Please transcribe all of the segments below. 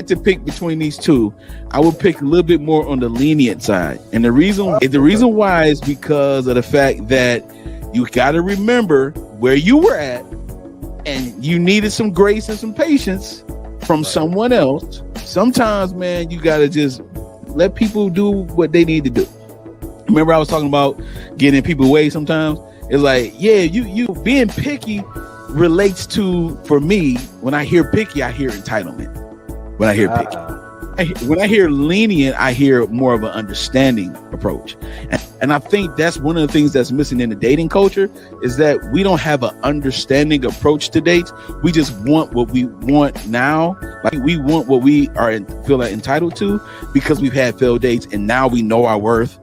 had to pick between these two, I would pick a little bit more on the lenient side. And the reason why is because of the fact that you got to remember where you were at, and you needed some grace and some patience from someone else. Sometimes, man, you got to just let people do what they need to do. Remember I was talking about getting in people's way sometimes? It's like, yeah, you being picky relates to, for me, when I hear picky, I hear entitlement. When I hear picky. When I hear lenient, I hear more of an understanding approach. And I think that's one of the things that's missing in the dating culture, is that we don't have an understanding approach to dates. We just want what we want now. Like, we want what we feel like entitled to because we've had failed dates, and now we know our worth.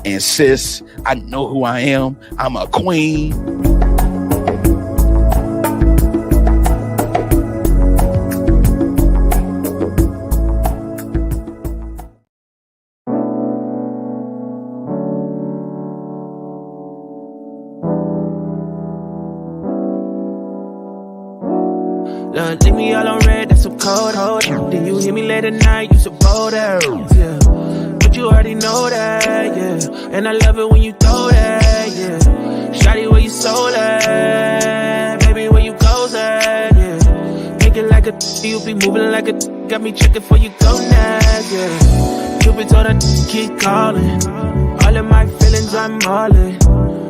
And sis, I know who I am. I'm a queen. Leave me all on red, that's some cold. Then you hit me late at night, you some bold arrows, yeah. But you already know that, yeah. And I love it when you throw that, yeah. Shawty, where you sold at, baby, where you goes at, yeah. Thinking like a you be moving like a got me checking for you go now, yeah. Cupid told her keep calling, all of my feelings I'm all in.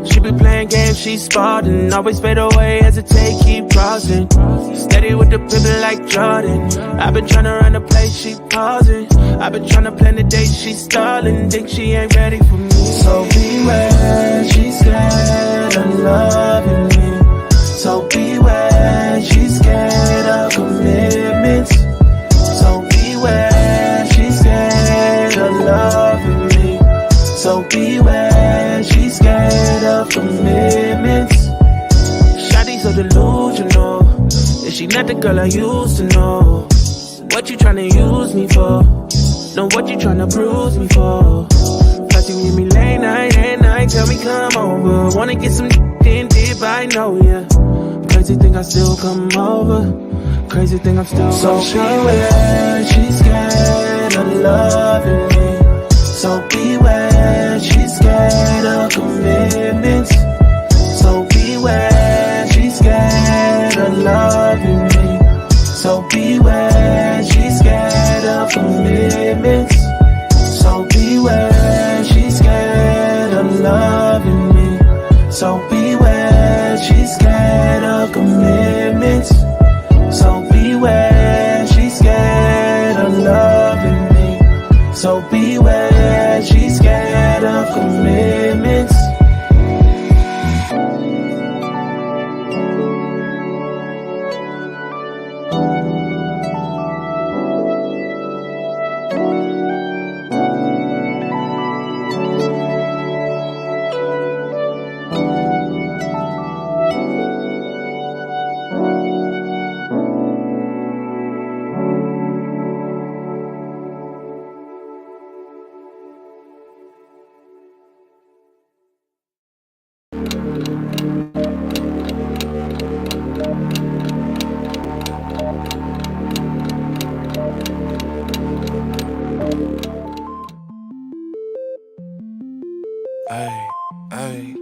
She be playing games, she spotting. Always fade away, hesitate, keep crossing. Steady with the pivot like Jordan. I've been tryna run the place, she pausing. I've been tryna plan the date, she stalling. Think she ain't ready for me. So beware, she's scared of loving me. So beware, she's scared of commitments. So beware, she's scared of loving me. So beware, she's scared of commitments. Shawty so delusional. Is she not the girl I used to know? What you tryna use me for? Know what you tryna bruise me for? Plus you give me late night, tell me come over. Wanna get some in deep, I know, yeah. Crazy thing I still come over. Crazy thing I'm still so beware, she's scared of loving me. So beware, she's scared of commitments. So beware, she's scared of loving me. So beware, she's scared of commitments. So beware, she's scared of loving me. So beware, she's scared of commitments. So beware, she's scared of loving me. So beware, she's scared of commitments. Ay.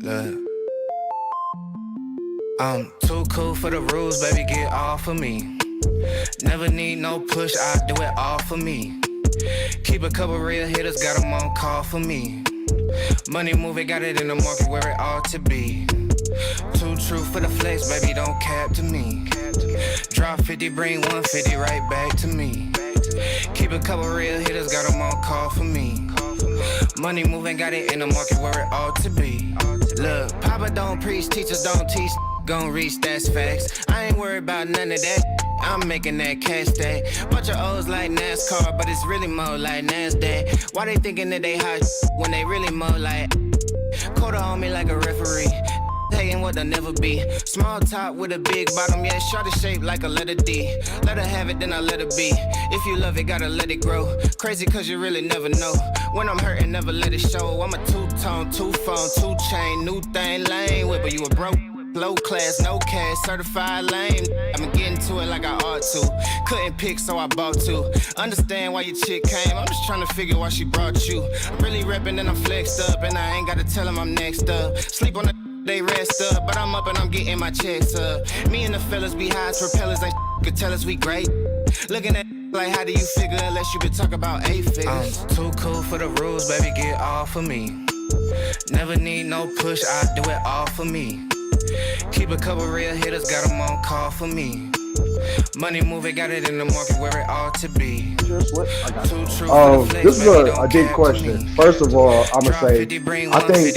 Look. I'm too cool for the rules, baby, get off of me. Never need no push, I do it all for me. Keep a couple real hitters, got them on call for me. Money moving, got it in the market where it ought to be. Too true for the flex, baby, don't cap to me. Drop 50, bring 150 right back to me. Keep a couple real hitters, got them on call for me. Money moving, got it in the market where it ought to be. Look, Papa don't preach, teachers don't teach. Gon' reach, that's facts. I ain't worried about none of that. I'm making that cash day. Bunch of O's like NASCAR, but it's really more like NASDAQ. Why they thinking that they hot when they really more like quarter on me like a referee? Hating what they'll never be. Small top with a big bottom, yeah, shorty shaped like a letter D. Let her have it, then I let her be. If you love it, gotta let it grow. Crazy cause you really never know. When I'm hurting, never let it show. I'm a two-tone, two-phone, two-chain, new thing, lane with, but you a broke. low class, no cash, certified lame. I've been getting to it like I ought to. Couldn't pick, so I bought two. Understand why your chick came, I'm just trying to figure why she brought you. I'm really reppin' and I'm flexed up, and I ain't gotta tell him I'm next up. Sleep on the they rest up, but I'm up and I'm getting my checks up. Me and the fellas be high as propellers, ain't could tell us we great. Looking at like how do you figure unless you been talk about 8 figures. I'm too cool for the rules, baby, get off of me. Never need no push, I do it all for me. Keep a couple real hitters, got them on call for me. Money moving, got it in the market where it ought to be. This is a deep question. First of all, I'm gonna say I think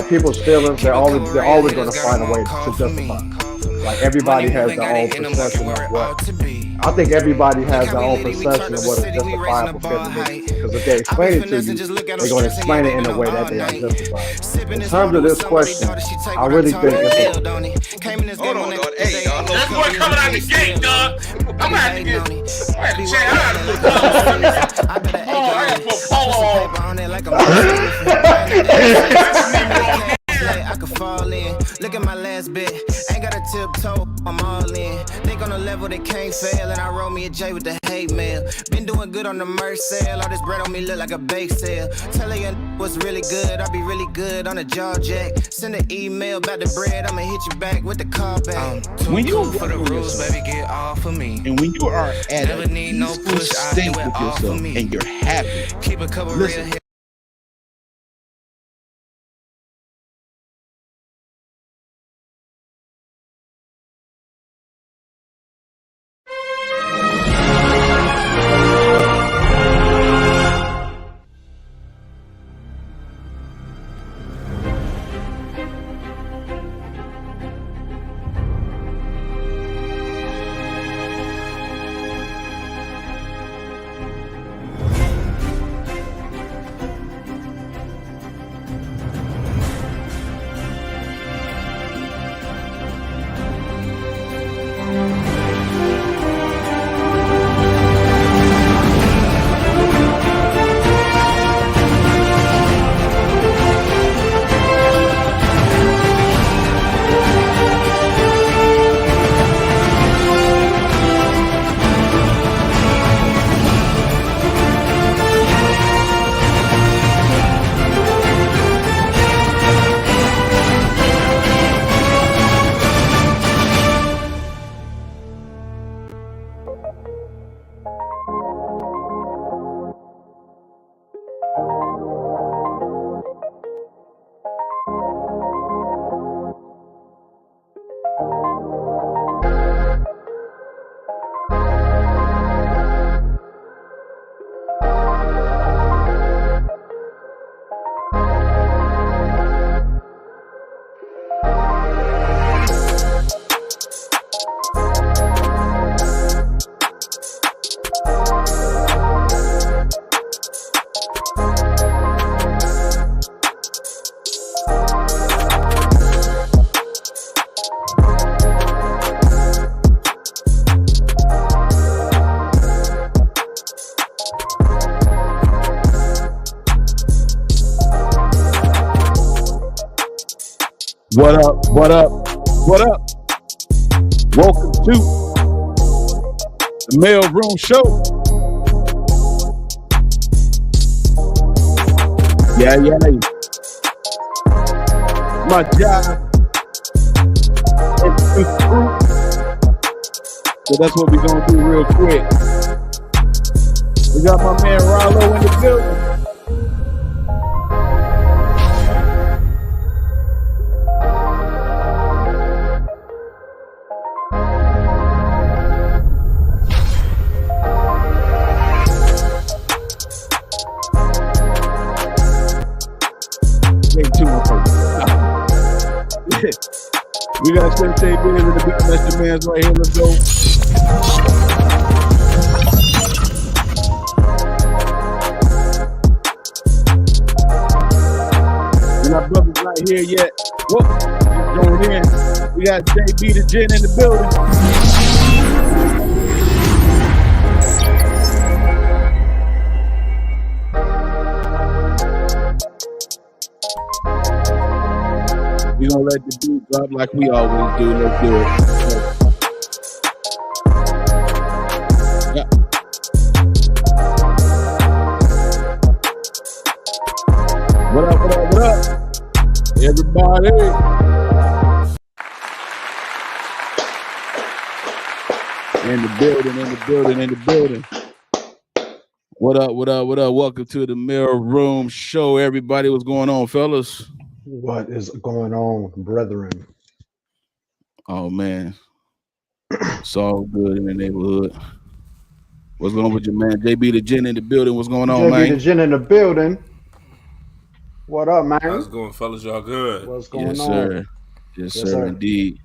people's feelings they're always gonna find a way to justify. Like everybody has their own perception of what. I think everybody has their own perception of what a justifiable feeling is. Because if they explain it to you, they're going to explain it in a way that they are justified. In terms of this question, I really think it's hold on, dog. Hey, dog. That boy coming out the gate, dog. I'm gonna have to get. I gotta put polo on. I could fall in. Look at my last bit. Ain't got a tiptoe. I'm all in. Think on a level that can't fail. And I roll me a J with the hate mail. Been doing good on the merch sale. All this bread on me look like a bake sale. Tell you what's really good. I'll be really good on a jaw jack. Send an email about the bread. I'ma hit you back with the call back. When you for the rules, baby, get off of me. And when you are at never a need no push, state with yourself and you're happy, keep a couple real hits. What up? What up? What up? Welcome to the Maleroom Show. Yeah. My job is to recruit. So that's what we're gonna do real quick. We got my man Rollo in the building. We got Sensei Biz in the big Mr. Man's right here. Let's go. And our brother's not here yet. Whoop, just going in. We got JB the Gin in the building. We We're gonna let the beat drop like we always do. Let's do it. Yeah. What up, what up, what up? Everybody. In the building. What up, what up, what up? Welcome to the Maleroom show, everybody. What's going on, fellas? What is going on, brethren? Oh, man. It's all good in the neighborhood. What's going on with your man? JB the Gin in the building. What's going on, man? JB the Gin in the building. What up, man? How's it going, fellas? Y'all good? What's going Yes, on? sir. Yes, sir, indeed.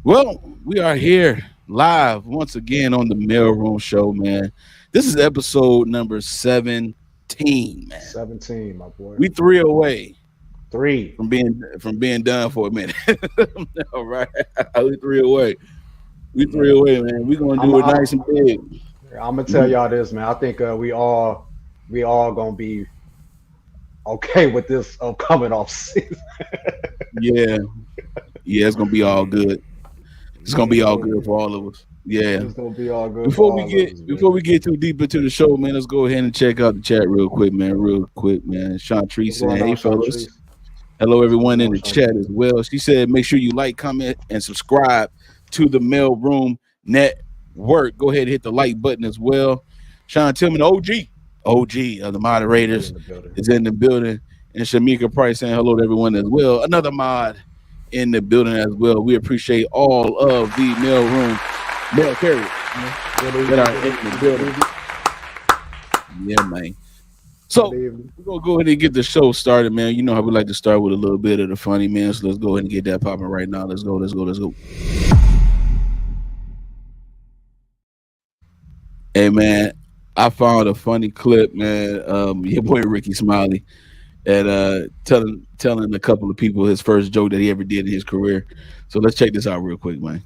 Well, we are here live once again on the Maleroom show, man. This is episode number 17, man. 17, my boy. We 3 away. 3 from being done for a minute. All right. We 3 away. We 3 away, man. We're gonna do it nice and big. I'm gonna tell y'all this, man. I think we all gonna be okay with this upcoming off season. Yeah, it's gonna be all good. It's gonna be all good for all of us. Yeah, it's gonna be all good. Before we get too deep into the show, man, let's go ahead and check out the chat real quick, man. Chantrice saying, "Hey, fellas." Hello, everyone in the chat as well. She said, "Make sure you like, comment, and subscribe to the Maleroom Network." Go ahead and hit the like button as well. Sean Tillman, OG of the moderators, is in the building, and Shamika Price saying hello to everyone as well. Another mod in the building as well. We appreciate all of the Maleroom male carriers that are in the building. Yeah, man. So we're gonna go ahead and get the show started, man. You know how we like to start with a little bit of the funny, man. So let's go ahead and get that popping right now. Let's go. Hey, man, I found a funny clip, man. Your boy Ricky Smiley, and telling a couple of people his first joke that he ever did in his career. So let's check this out real quick, man.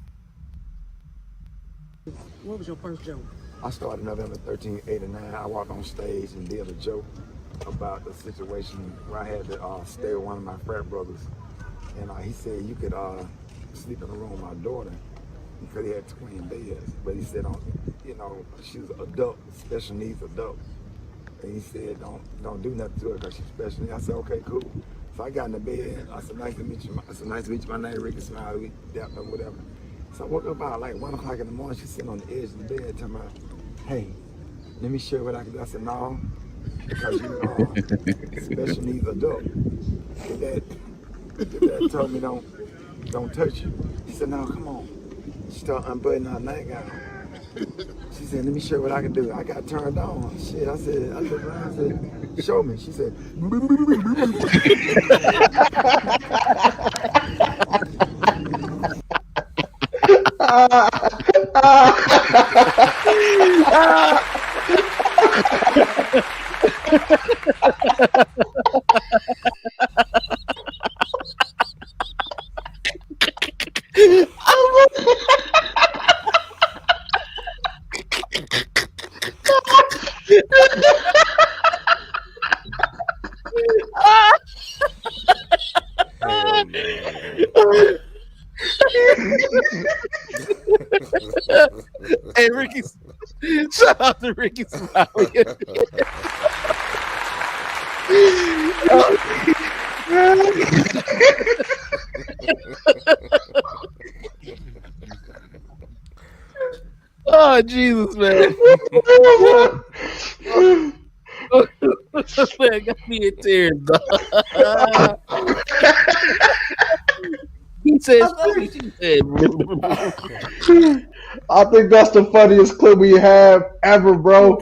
What was your first joke? I started November 13, 89. I walked on stage and did a joke about the situation where I had to stay with one of my frat brothers. And he said you could sleep in the room with my daughter because he had twin beds. But he said, she was an adult, special needs adult. And he said, don't do nothing to her because she's special needs. I said, okay, cool. So I got in the bed. I said, nice to meet you. I said, nice to meet you. My name is Ricky Smiley. We dapped up, whatever. So I woke up about like 1 o'clock in the morning. She's sitting on the edge of the bed talking about, hey, let me show you what I can do. I said, no, because you special needs adult. Your dad told me don't touch you. She said, no, come on. She started unbuttoning her nightgown. She said, let me show you what I can do. I got turned on. Shit, I looked around, I said, show me. She said, Hey, Ricky, shout out to Ricky Smiley. Oh, Jesus, man. Man, got me in tears, dog. He said, I think that's the funniest clip we have ever, bro.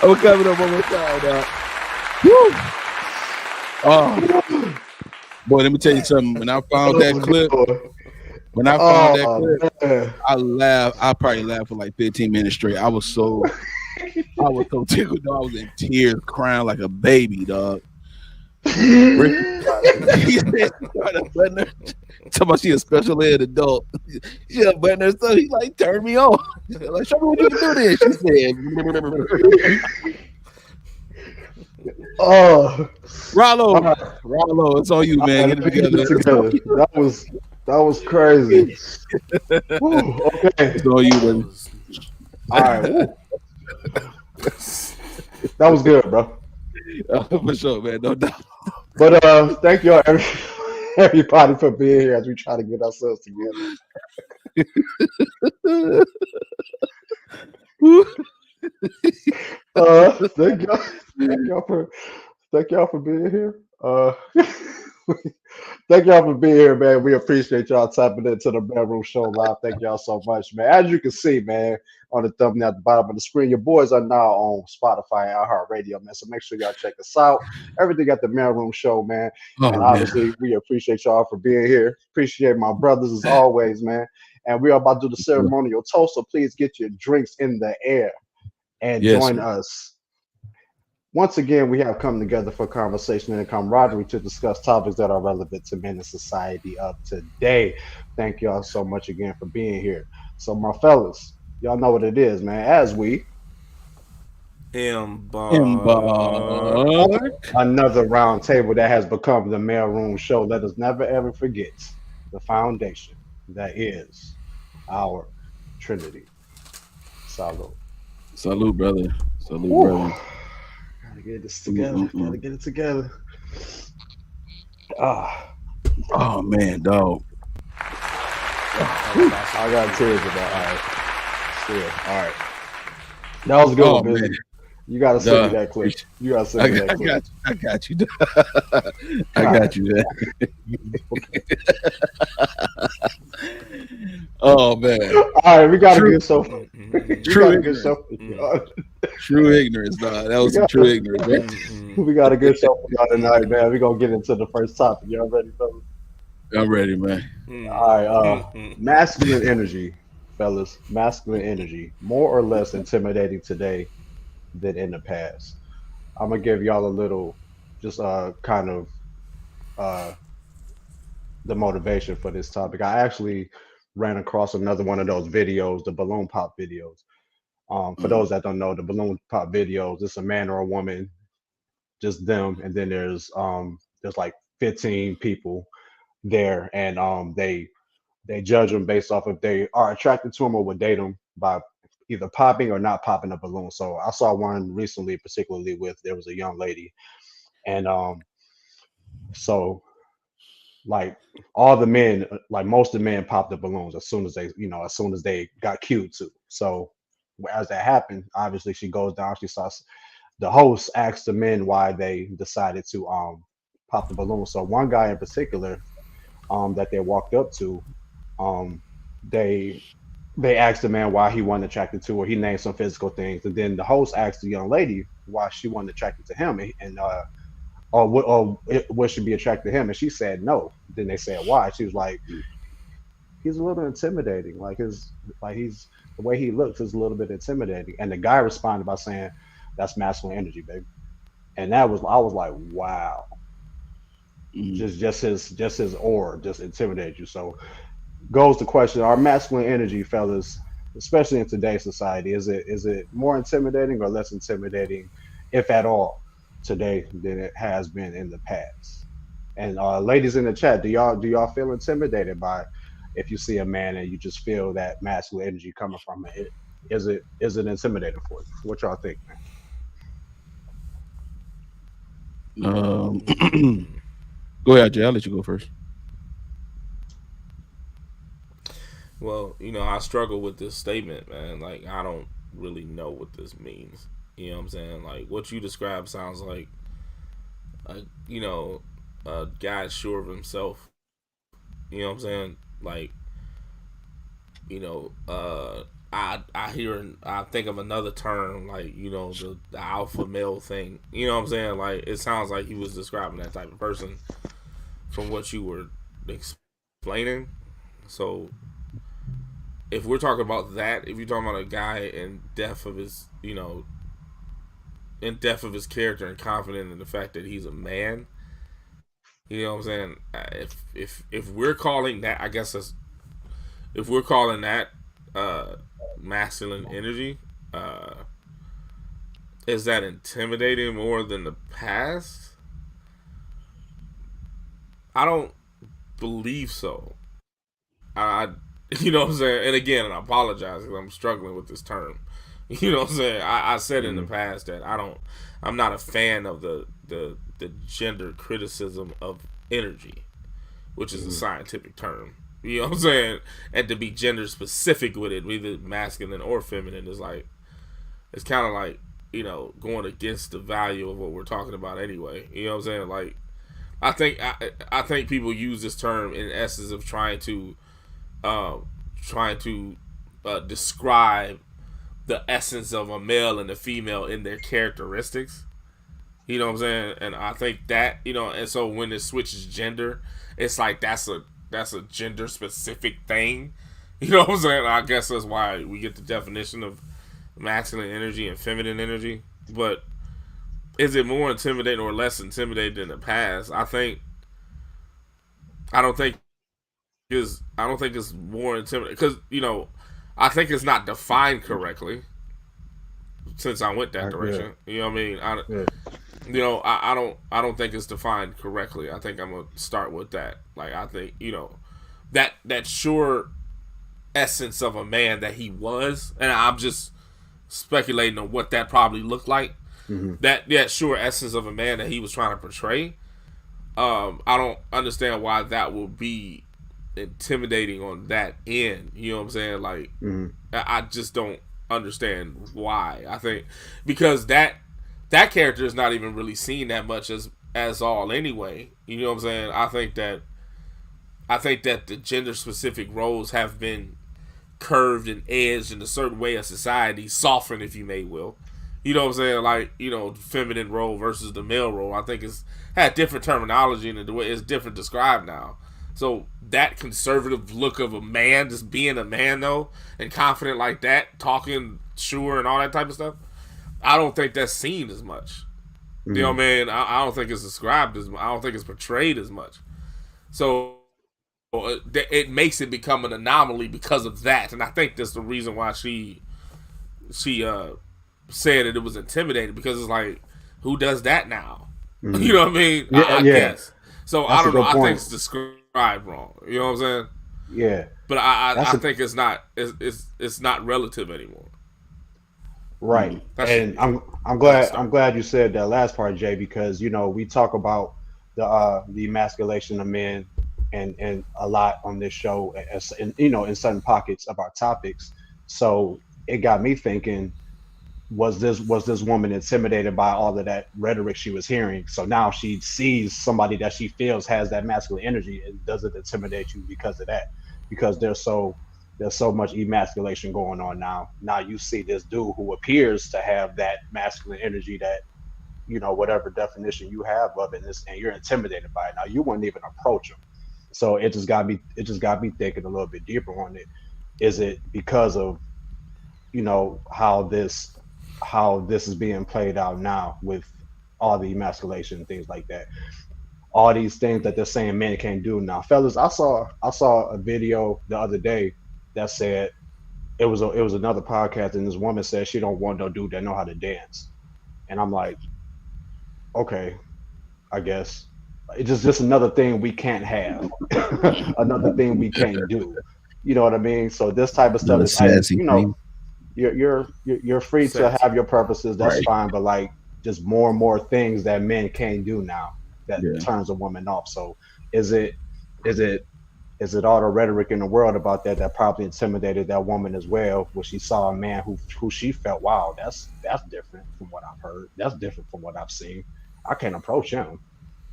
I'm coming up one more time now. Woo! Oh, boy, let me tell you something. When I found that clip, I laughed. I probably laughed for like 15 minutes straight. I was so tickled, dog. I was in tears, crying like a baby, dog. Ricky, he said, talking about she a special ed adult. She a button stuff. He like turned me on. Like, show me what you can do then. She said. Oh, Rollo, right. Rollo, it's on you, man. Right, Get let me it get this together. together. That was crazy. Woo, okay. It's on you, baby. All right. Woo. That was good, bro. For sure, man. No doubt. But thank y'all everybody for being here as we try to get ourselves together. Thank y'all, thank y'all for being here. Thank y'all for being here, man. We appreciate y'all tapping into the Maleroom Show live. Thank y'all so much, man. As you can see, man, on the thumbnail at the bottom of the screen, your boys are now on Spotify and iHeartRadio, man. So make sure y'all check us out. Everything at the Maleroom Show, man. Oh, And man. obviously, we appreciate y'all for being here. Appreciate my brothers as always, man. And we are about to do the ceremonial toast, so please get your drinks in the air and join us. Once again, we have come together for conversation and camaraderie to discuss topics that are relevant to men in society of today. Thank y'all so much again for being here. So, my fellas, y'all know what it is, man. As we Embark. another round table that has become the Maleroom Show, let us never ever forget the foundation that is our Trinity. Salute. Salute, brother. Salute, Woo. brother. Gotta get this together. Gotta get it together. Oh man, dog. I got tears of that. All right. Still. All right. That was good, man. Man. You gotta send me that clip. You gotta send me that clip. I got you. I got you, man. Oh man. All right, we got a good show. True ignorance, dog. That was some true ignorance, man. We got a good show for y'all tonight, man. We're gonna get into the first topic. Y'all ready, fellas? I'm ready, man. All right, masculine energy, fellas. Masculine energy, more or less intimidating today than in the past. I'm gonna give y'all a little, just kind of the motivation for this topic. I actually ran across another one of those videos, the balloon pop videos. For those that don't know, the balloon pop videos, it's a man or a woman, just them, and then there's like 15 people there, and they judge them based off if they are attracted to them or would date them by either popping or not popping a balloon. So I saw one recently, particularly with there was a young lady, and so like all the men, like most of the men popped the balloons as soon as they got cued to. So as that happened, obviously she goes down, she saw the host asked the men why they decided to pop the balloon. So one guy in particular that they walked up to, they asked the man why he wasn't attracted to her. He named some physical things, and then the host asked the young lady why she wasn't attracted to him, and would she be attracted to him? And she said no. Then they said why. She was like, he's a little intimidating. He's the way he looks is a little bit intimidating. And the guy responded by saying, "That's masculine energy, baby." And I was like, wow. Just his aura just intimidates you. So goes the question: our masculine energy, fellas, especially in today's society, is it more intimidating or less intimidating, if at all, today than it has been in the past? And ladies in the chat, do y'all feel intimidated by if you see a man and you just feel that masculine energy coming from it? Is it intimidating for you? What y'all think, man? Go ahead, Jay. I'll let you go first. Well, I struggle with this statement, man. Like, I don't really know what this means. You know what I'm saying? Like, what you described sounds like, a guy sure of himself. You know what I'm saying? Like, I think of another term, like, the alpha male thing. You know what I'm saying? Like, it sounds like he was describing that type of person from what you were explaining. So, if we're talking about that, if you're talking about a guy in depth of his, character and confident in the fact that he's a man, you know what I'm saying? If we're calling that, I guess if we're calling that masculine energy, is that intimidating more than the past? I don't believe so. I you know what I'm saying? And again, I apologize because I'm struggling with this term. You know what I'm saying? I said in the past that I'm not a fan of the gender criticism of energy, which is a scientific term. You know what I'm saying? And to be gender specific with it, either masculine or feminine, is like, it's kind of like, you know, going against the value of what we're talking about anyway. You know what I'm saying? Like, I think people use this term in essence of trying to describe the essence of a male and a female in their characteristics. You know what I'm saying? And I think that, you know, and so when it switches gender, it's like that's a gender specific thing. You know what I'm saying? I guess that's why we get the definition of masculine energy and feminine energy. But is it more intimidating or less intimidating than the past? I don't think it's more intimidating because, you know, I think it's not defined correctly since I went that direction. Yeah. You know what I mean? You know, I don't think it's defined correctly. I think I'm gonna start with that. Like, I think, you know, that sure essence of a man that he was, and I'm just speculating on what that probably looked like. That sure essence of a man that he was trying to portray. I don't understand why that will be intimidating on that end. You know what I'm saying? Like, I just don't understand why. I think because that character is not even really seen that much as all anyway. You know what I'm saying? I think that the gender specific roles have been curved and edged in a certain way of society, softened if you may will. You know what I'm saying? Like, you know, feminine role versus the male role. I think it's had different terminology and the way it's different described now. So that conservative look of a man, just being a man though, and confident like that, talking sure and all that type of stuff, I don't think that's seen as much. You know what I mean? I don't think it's described as much. I don't think it's portrayed as much. So it makes it become an anomaly because of that. And I think that's the reason why she said that it was intimidating, because it's like, who does that now? You know what I mean? I guess. So that's I don't know. I think it's described wrong. You know what I'm saying? Yeah. But I think it's not relative anymore. Right. And I'm glad you said that last part, Jay, because, you know, we talk about the emasculation of men and a lot on this show, and, you know, in certain pockets of our topics. So it got me thinking, was this woman intimidated by all of that rhetoric she was hearing? So now she sees somebody that she feels has that masculine energy, and does it intimidate you because of that? Because there's so much emasculation going on now. Now you see this dude who appears to have that masculine energy that, you know, whatever definition you have of it, and you're intimidated by it. Now you wouldn't even approach him. So it just got me thinking a little bit deeper on it. Is it because of, you know, how this is being played out now with all the emasculation and things like that? All these things that they're saying men can't do now. Fellas, I saw a video the other day that said it was another podcast, and this woman said she don't want no dude that know how to dance. And I'm like, okay, I guess it's just another thing we can't have, another thing we can't do. You know what I mean? So this type of stuff is like, you know, you're free to have your purposes. That's fine, but like, just more and more things that men can't do now that turns a woman off. So is it all the rhetoric in the world about that probably intimidated that woman as well, when she saw a man who she felt, wow, that's different from what I've heard. That's different from what I've seen. I can't approach him.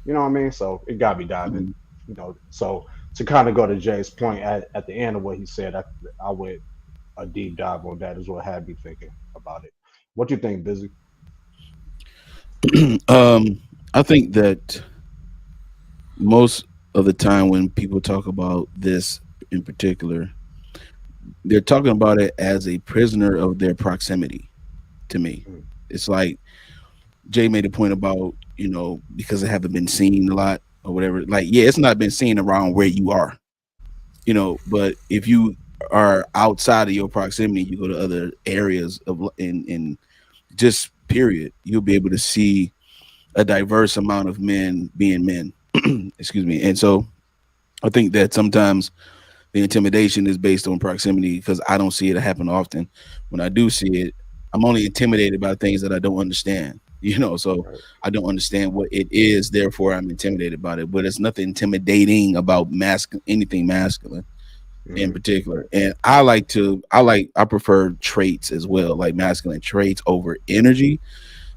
You know what I mean? So it got me diving. You know, so to kind of go to Jay's point at the end of what he said, I went a deep dive on that, is what had me thinking about it. What do you think, Busy? I think that most of the time when people talk about this in particular, they're talking about it as a prisoner of their proximity. To me, it's like Jay made a point about, you know, because it haven't been seen a lot or whatever. Like, yeah, it's not been seen around where you are, you know, but if you are outside of your proximity, you go to other areas of, and just period, you'll be able to see a diverse amount of men being men. Excuse me. And so I think that sometimes the intimidation is based on proximity because I don't see it happen often. When I do see it, I'm only intimidated by things that I don't understand. So Right. I don't understand what it is. Therefore, I'm intimidated about it. But it's nothing intimidating about anything masculine in Mm-hmm. particular. And I prefer traits as well, like masculine traits over energy,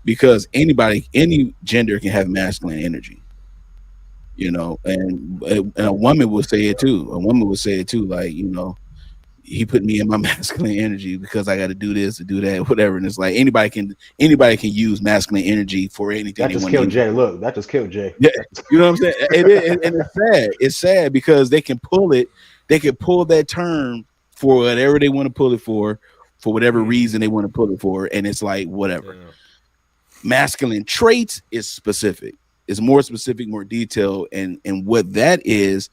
because any gender can have masculine energy. And a woman will say it too. A woman will say it too, like, he put me in my masculine energy because I got to do this to do that, whatever. And it's like anybody can use masculine energy for anything That they just want to killed use. Jay. Look, that just killed Jay. Yeah, you know what I'm saying? And it's sad. It's sad because they can pull it. They can pull that term for whatever they want to pull it for whatever reason they want to pull it for, and it's like whatever. Yeah. Masculine traits is specific. It's more specific, more detailed, and what that is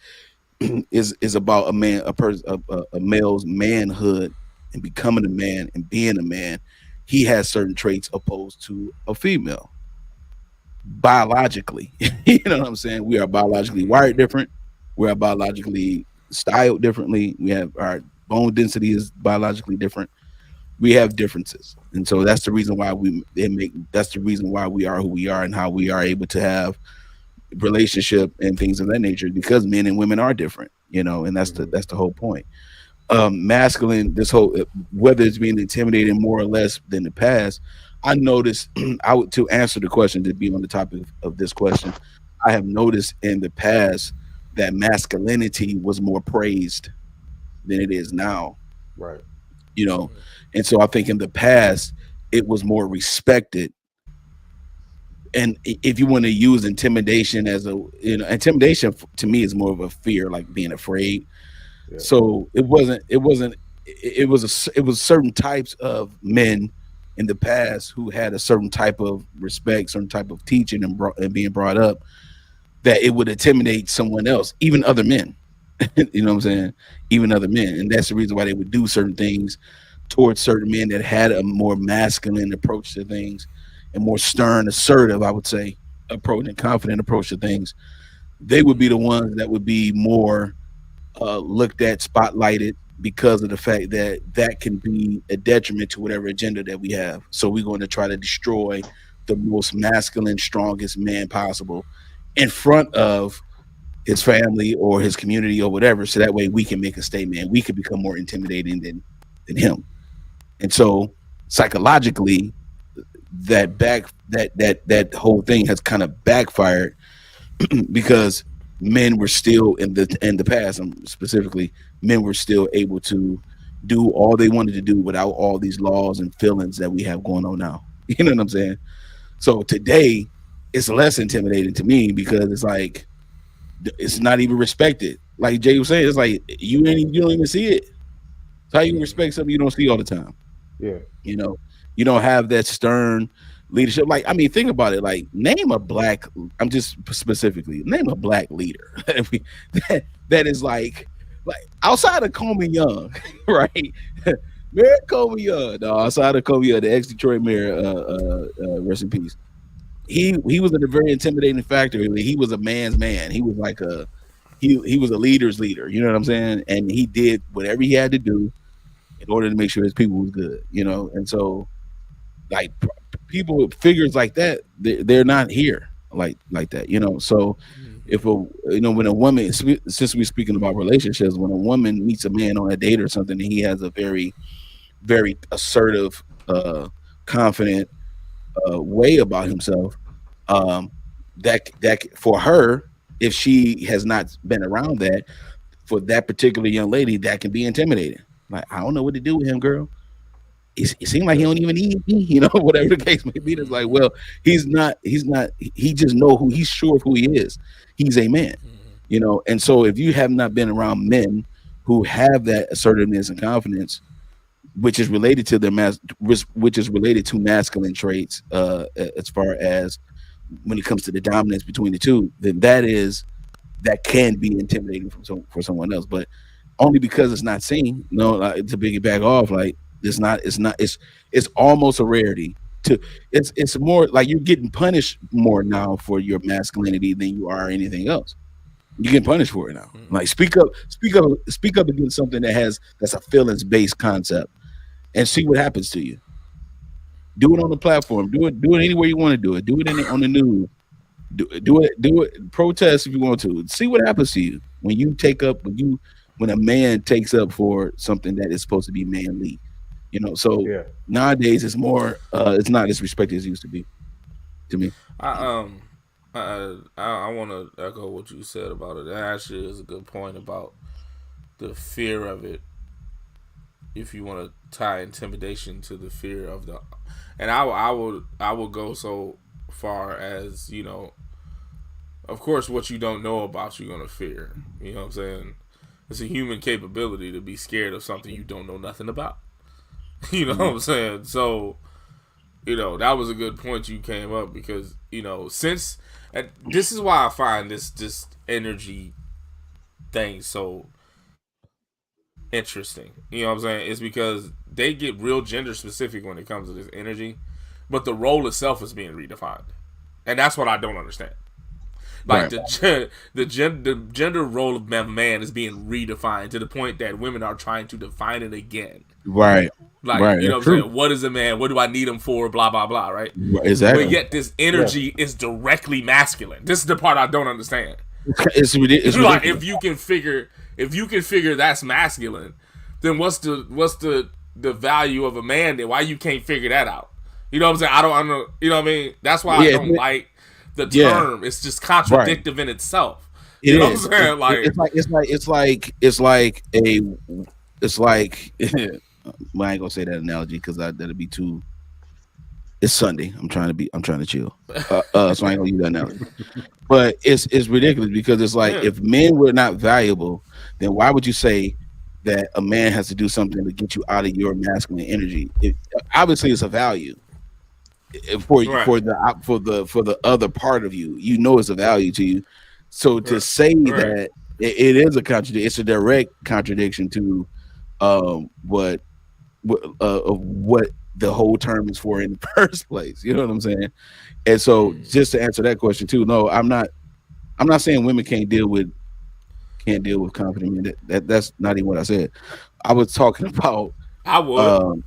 about a man, a person, a male's manhood and becoming a man and being a man. He has certain traits opposed to a female biologically. You know what I'm saying? We are biologically wired different. We are biologically styled differently. We have our bone density is biologically different. We have differences, and so that's the reason why that's the reason why we are who we are and how we are able to have relationship and things of that nature, because men and women are different, and Mm-hmm. that's the whole point. Masculine, this whole whether it's being intimidating more or less than the past, I noticed. To answer the question, to be on the topic of this question, I have noticed in the past that masculinity was more praised than it is now, Right. you know and so I think in the past it was more respected. And if you want to use intimidation as intimidation to me is more of a fear, like being afraid. Yeah. So it was certain types of men in the past who had a certain type of respect, certain type of teaching and being brought up, that it would intimidate someone else, even other men. You know what I'm saying? Even other men. And that's the reason why they would do certain things towards certain men that had a more masculine approach to things and more stern, assertive, I would say, approach and confident approach to things. They would be the ones that would be more looked at, spotlighted, because of the fact that that can be a detriment to whatever agenda that we have. So we're going to try to destroy the most masculine, strongest man possible in front of his family or his community or whatever. So that way we can make a statement. We can become more intimidating than him. And so psychologically, that whole thing has kind of backfired because men were still in the past, specifically men were still able to do all they wanted to do without all these laws and feelings that we have going on now. You know what I'm saying? So today it's less intimidating to me because it's like it's not even respected. Like Jay was saying, it's like you don't even see it. So how you respect something you don't see all the time? Yeah. You know, you don't have that stern leadership. Like, I mean, think about it. Like, name a black. I'm just specifically name a black leader that is like outside of Coleman Young, right? Mayor Coleman Young, no, outside of Coleman Young, the ex Detroit mayor, rest in peace. He was a very intimidating factor. He was a man's man. He was like he was a leader's leader. You know what I'm saying? And he did whatever he had to do in order to make sure his people was good. And so like people with figures like that, they're not here like that. So if when a woman, since we're speaking about relationships, when a woman meets a man on a date or something, and he has a very very assertive, confident way about himself, that for her, if she has not been around that, for that particular young lady, that can be intimidating. Like, I don't know what to do with him, girl. It seems like he don't even need me, whatever the case may be. It's like, well, he's not, he just know he's sure of who he is. He's a man, and so if you have not been around men who have that assertiveness and confidence, which is related to which is related to masculine traits, as far as when it comes to the dominance between the two, then that can be intimidating for someone else, but only because it's not seen. To bring it back off, like it's almost a rarity to it's more like you're getting punished more now for your masculinity than you are anything else. You get punished for it now. Like speak up against something that's a feelings based concept, and see what happens to you. Do it on the platform. Do it anywhere you want to do it. Do it on the news. Do it. Protest if you want to. See what happens to you when you take up when a man takes up for something that is supposed to be manly. So nowadays it's more. It's not as respected as it used to be. To me, I want to echo what you said about it. That actually is a good point about the fear of it. If you want to tie intimidation to the fear of the, and I will go so far as, of course, what you don't know about, you're gonna fear. You know what I'm saying? It's a human capability to be scared of something you don't know nothing about. You know what I'm saying? So, that was a good point you came up because, since, and this is why I find this energy thing so interesting. You know what I'm saying? It's because they get real gender specific when it comes to this energy, but the role itself is being redefined. And that's what I don't understand. Like the gender role of man is being redefined to the point that women are trying to define it again. Right. Like, right. You know what I'm saying? What is a man? What do I need him for? Blah, blah, blah, right? Exactly. But yet this energy is directly masculine. This is the part I don't understand. It's ridiculous. Like, if you can figure that's masculine, then what's the value of a man then? Why you can't figure that out? You know what I'm saying? I don't you know what I mean? That's why I don't like the term. It's just contradictive in itself. You know what I'm saying? Like it's like well, I ain't gonna say that analogy because that'd be too. It's Sunday. I'm trying to chill. So I ain't gonna use that analogy. But it's ridiculous because it's like if men were not valuable, then why would you say that a man has to do something to get you out of your masculine energy? Obviously, it's a value for the other part of you. It's a value to you. So to say that it is a contradiction, it's a direct contradiction to what the whole term is for in the first place. You know what I'm saying? And so just to answer that question too, no, I'm not saying women can't deal with confident men. That's not even what I said. I was talking about I would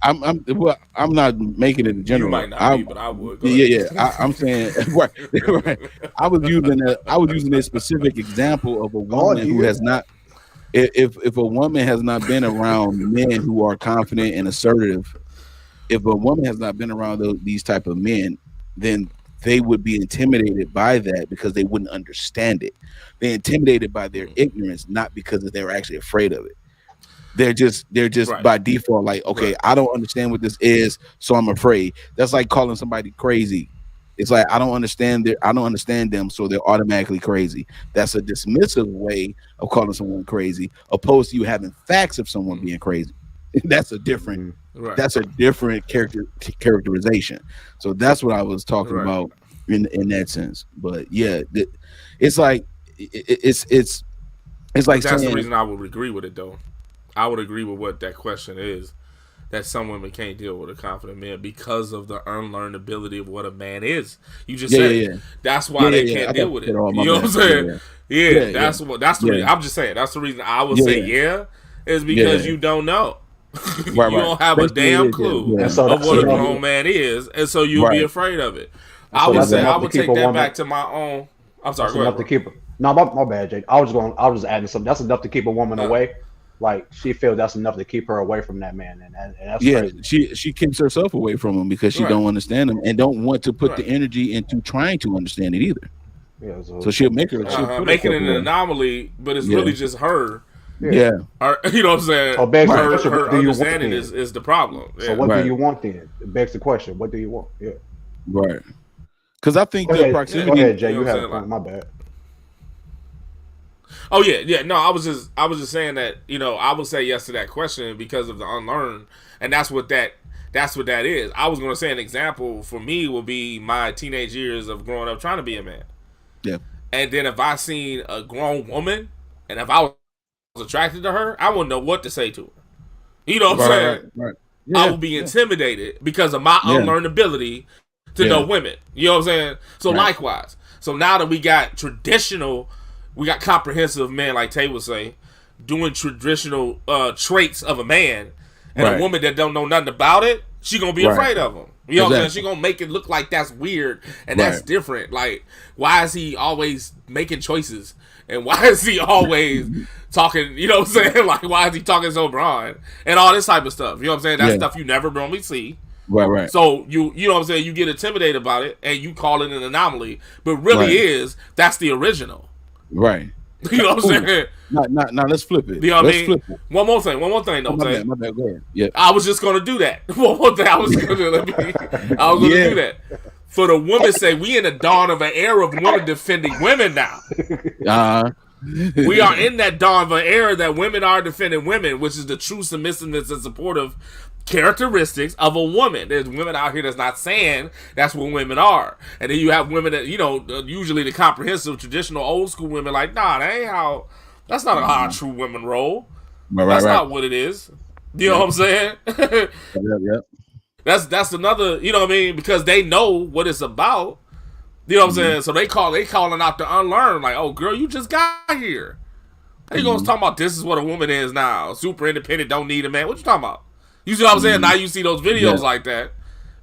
I'm not making it in general. You might not be, but I would. I'm saying right. I was using a specific example of a woman who has not. If a woman has not been around men who are confident and assertive, if a woman has not been around these type of men, then they would be intimidated by that because they wouldn't understand it. They're intimidated by their ignorance, not because they're actually afraid of it. They're just by default like, okay, I don't understand what this is, so I'm afraid. That's like calling somebody crazy. It's like I don't understand them, so they're automatically crazy. That's a dismissive way of calling someone crazy, opposed to you having facts of someone being crazy. That's a different characterization. So that's what I was talking about in that sense. But yeah, it's like it's like that's saying, the reason I would agree with it though. I would agree with what that question is. That some women can't deal with a confident man because of the unlearned ability of what a man is. You just said that's why they can't deal with it. You know what I'm saying? That's the reason. I'm just saying that's the reason I would say is because you don't know. You don't have a damn clue of what a grown man is, and so you'll be afraid of it. I would take that back to my own. I'm sorry. That's enough to keep her. No, my bad, Jake. I was adding something. That's enough to keep a woman away. Like she feels that's enough to keep her away from that man, and that's crazy. She keeps herself away from him because she don't understand him and don't want to put the energy into trying to understand it either. Yeah, so she'll make her make it an anomaly, but it's really just her. Yeah. You know what I'm saying? Her understanding is the problem. So what do you want then? It begs the question. What do you want? Yeah. Right. Because I think the proximity. Go ahead, Jay. You have a point. My bad. Oh yeah. No, I was just saying that, I would say yes to that question because of the unlearned, and that's what that is. I was going to say an example for me would be my teenage years of growing up trying to be a man. Yeah. And then if I seen a grown woman, and if I was attracted to her, I wouldn't know what to say to her. You know what I'm saying? Right. I will be intimidated because of my unlearned ability to know women. You know what I'm saying? So likewise. So now that we got comprehensive men, like Tay was saying, doing traditional traits of a man, and a woman that don't know nothing about it, she gonna be afraid of him. You know what I'm saying? She gonna make it look like that's weird and that's different. Like, why is he always making choices? And why is he always talking, you know what I'm saying? Like, why is he talking so broad? And all this type of stuff. You know what I'm saying? That's stuff you never normally see. Right. So, you know what I'm saying? You get intimidated about it, and you call it an anomaly. But really that's the original. Right. You know what I'm saying? Now let's flip it. You know what I mean? Flip it. One more thing though. My bad. Go ahead. Yeah. I was just gonna do that. One more thing. I was gonna do that. For the women say we in the dawn of an era of women defending women now. We are in that dawn of an era that women are defending women, which is the true submissiveness and supportive characteristics of a woman. There's women out here that's not saying that's what women are. And then you have women that, you know, usually the comprehensive, traditional, old school women like, nah, that ain't how, that's not how a true women roll. That's not what it is. You know what I'm saying? That's another, you know what I mean? Because they know what it's about. You know what I'm saying? So they calling out to unlearn, like, oh girl, you just got here. How you gonna talk about this is what a woman is now? Super independent, don't need a man. What you talking about? You see what I'm saying? Now you see those videos like that.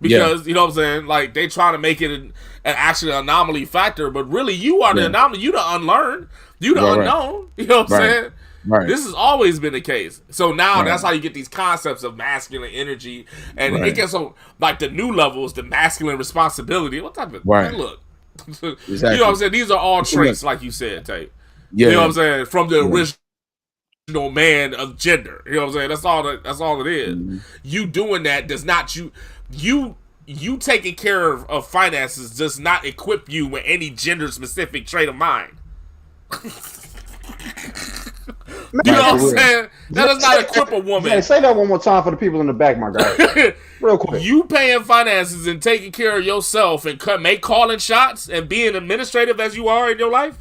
Because, you know what I'm saying? Like, they trying to make it an actually anomaly factor, but really you are the anomaly. You the unlearned. You the unknown. You know what I'm saying? Right. This has always been the case. So now that's how you get these concepts of masculine energy. And it gets so, like, the new levels, the masculine responsibility. What type of, man, look. Exactly. You know what I'm saying? These are all traits, like you said, Tate. You know what I'm saying? From the original man of gender. You know what I'm saying? That's all it is. You doing that does not, you taking care of finances does not equip you with any gender specific trait of mind. You know what I'm saying? That does not equip a woman. Hey, say that one more time for the people in the back, my guy. Real quick. You paying finances and taking care of yourself and make calling shots and being administrative as you are in your life,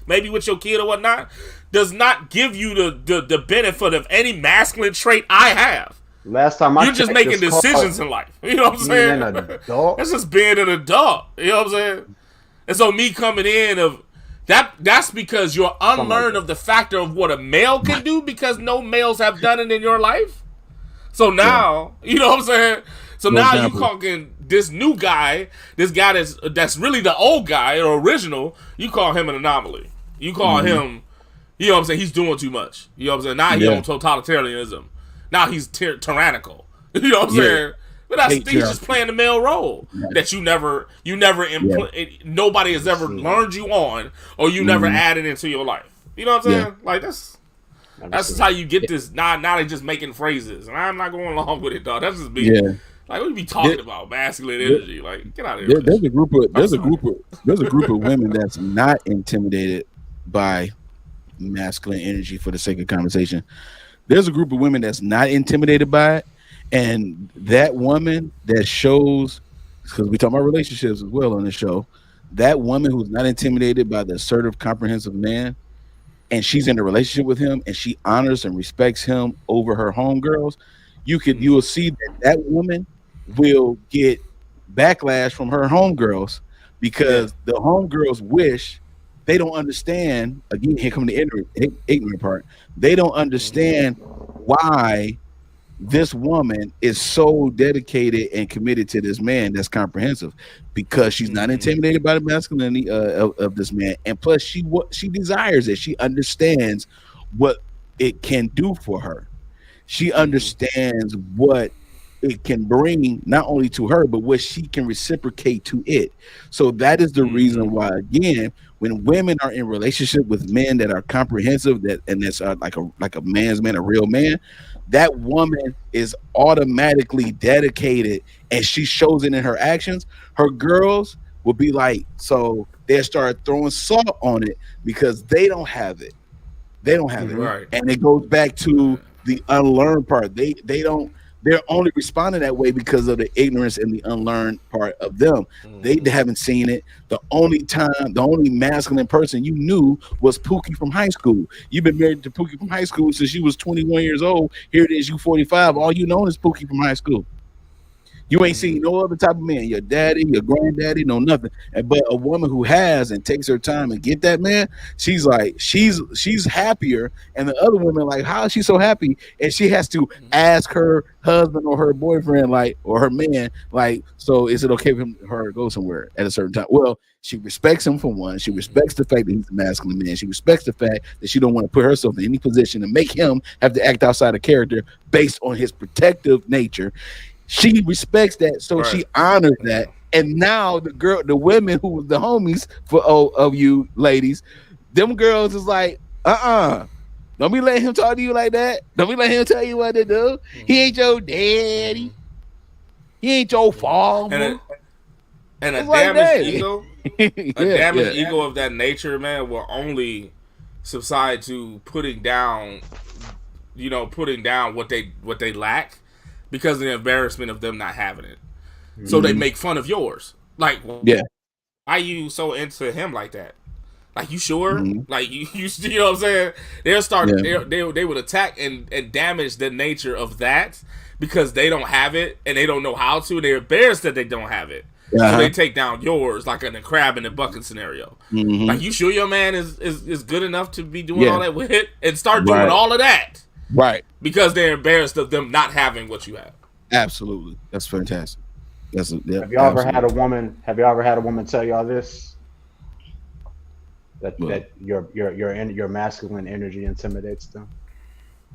maybe with your kid or whatnot, does not give you the benefit of any masculine trait I have. Last time you're just making decisions in life. You know what I'm saying? That's just being an adult. You know what I'm saying? And so me coming in of that's because you're unlearned of the factor of what a male can do, because no males have done it in your life. So now, you know what I'm saying? So now you calling this new guy, this guy that's really the old guy or original, you call him an anomaly. You call him, you know what I'm saying, he's doing too much. You know what I'm saying? Now he's on totalitarianism. Now he's tyrannical. You know what I'm saying? But he's just playing the male role that you never nobody has ever learned you on, or you never added into your life. You know what I'm saying? Like that's just how you get this. Now they just making phrases, and I'm not going along with it, dog. That's just me. Like, what you be talking about masculine energy? Like, get out of here. There's a group of women that's not intimidated by masculine energy for the sake of conversation. There's a group of women that's not intimidated by it. And that woman that shows, because we talk about relationships as well on the show, that woman who's not intimidated by the assertive, comprehensive man, and she's in a relationship with him, and she honors and respects him over her homegirls, you will see that woman will get backlash from her homegirls, because the homegirls wish, they don't understand. Again, here comes the ignorant part. They don't understand why this woman is so dedicated and committed to this man that's comprehensive, because she's not intimidated by the masculinity of this man, and plus she desires it. She understands what it can do for her. She understands what it can bring, not only to her, but what she can reciprocate to it. So that is the reason why, again, when women are in relationship with men that are comprehensive, that's like a man's man, a real man, that woman is automatically dedicated, and she shows it in her actions. Her girls will be like, so they start throwing salt on it because they don't have it. They don't have it. Right. And it goes back to the unlearned part. They don't they're only responding that way because of the ignorance and the unlearned part of them. They haven't seen it. The only masculine person you knew was Pookie from high school. You've been married to Pookie from high school since you was 21 years old. Here it is, you 45. All you know is Pookie from high school. You ain't seen no other type of man, your daddy, your granddaddy, no nothing. But a woman who has and takes her time and get that man, she's like, she's happier. And the other women like, how is she so happy? And she has to ask her husband or her boyfriend, like, or her man, like, so is it okay for her to go somewhere at a certain time? Well, she respects him for one. She respects the fact that he's a masculine man. She respects the fact that she don't want to put herself in any position and make him have to act outside of character based on his protective nature. She respects that, so she honors that. And now the women who was the homies for of you ladies, them girls is like, don't be letting him talk to you like that. Don't be letting him tell you what to do. He ain't your daddy. He ain't your father. And a damaged ego, ego of that nature, man, will only subside to putting down what they lack. Because of the embarrassment of them not having it. So they make fun of yours. Like, why are you so into him like that? Like, you sure? Like, you know what I'm saying? They'll start, they would attack and damage the nature of that because they don't have it and they don't know how to. They're embarrassed that they don't have it. So they take down yours like in a crab in a bucket scenario. Like, you sure your man is good enough to be doing all that with it? And start doing all of that. Right. Because they're embarrassed of them not having what you have. Absolutely. That's fantastic. Have you ever had a woman tell y'all this? That your masculine energy intimidates them?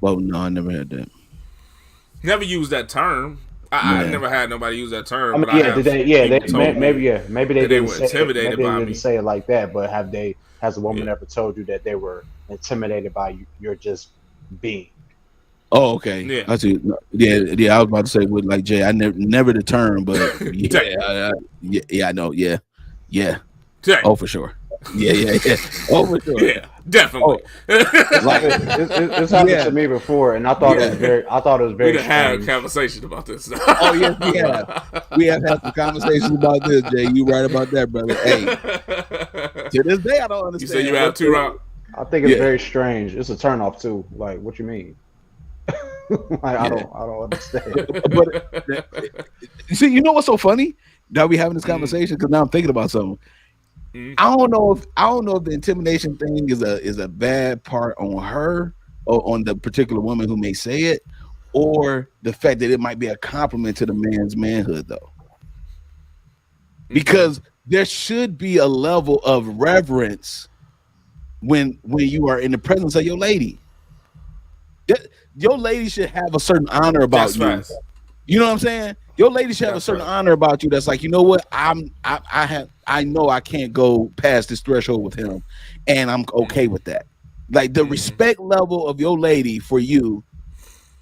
Well, no, I never had that. Never used that term. I never had nobody use that term. I mean, maybe they were intimidated by me. Didn't say it like that, but has a woman ever told you that they were intimidated by you? You're just being. Oh, okay. Yeah. I see. Yeah. I was about to say with like Jay. I never the term, but I know. Yeah. Dang. Oh, for sure. Yeah. Oh, for sure. Yeah, definitely. Like it's happened to me before, and I thought it was very. We had a conversation about this. Oh yes, we have had some conversations about this, Jay. You right about that, brother. Hey, to this day, I don't understand. You say you have 2 rounds. I think it's very strange. It's a turnoff too. Like, what you mean? I don't understand. But see, you know what's so funny? That we having this conversation because now I'm thinking about something. I don't know if the intimidation thing is a bad part on her or on the particular woman who may say it, or the fact that it might be a compliment to the man's manhood, though. Because there should be a level of reverence when you are in the presence of your lady. Your lady should have a certain honor about you. Right. You know what I'm saying? Your lady should have a certain honor about you. That's like, you know what? I know I can't go past this threshold with him, and I'm okay with that. Like the respect level of your lady for you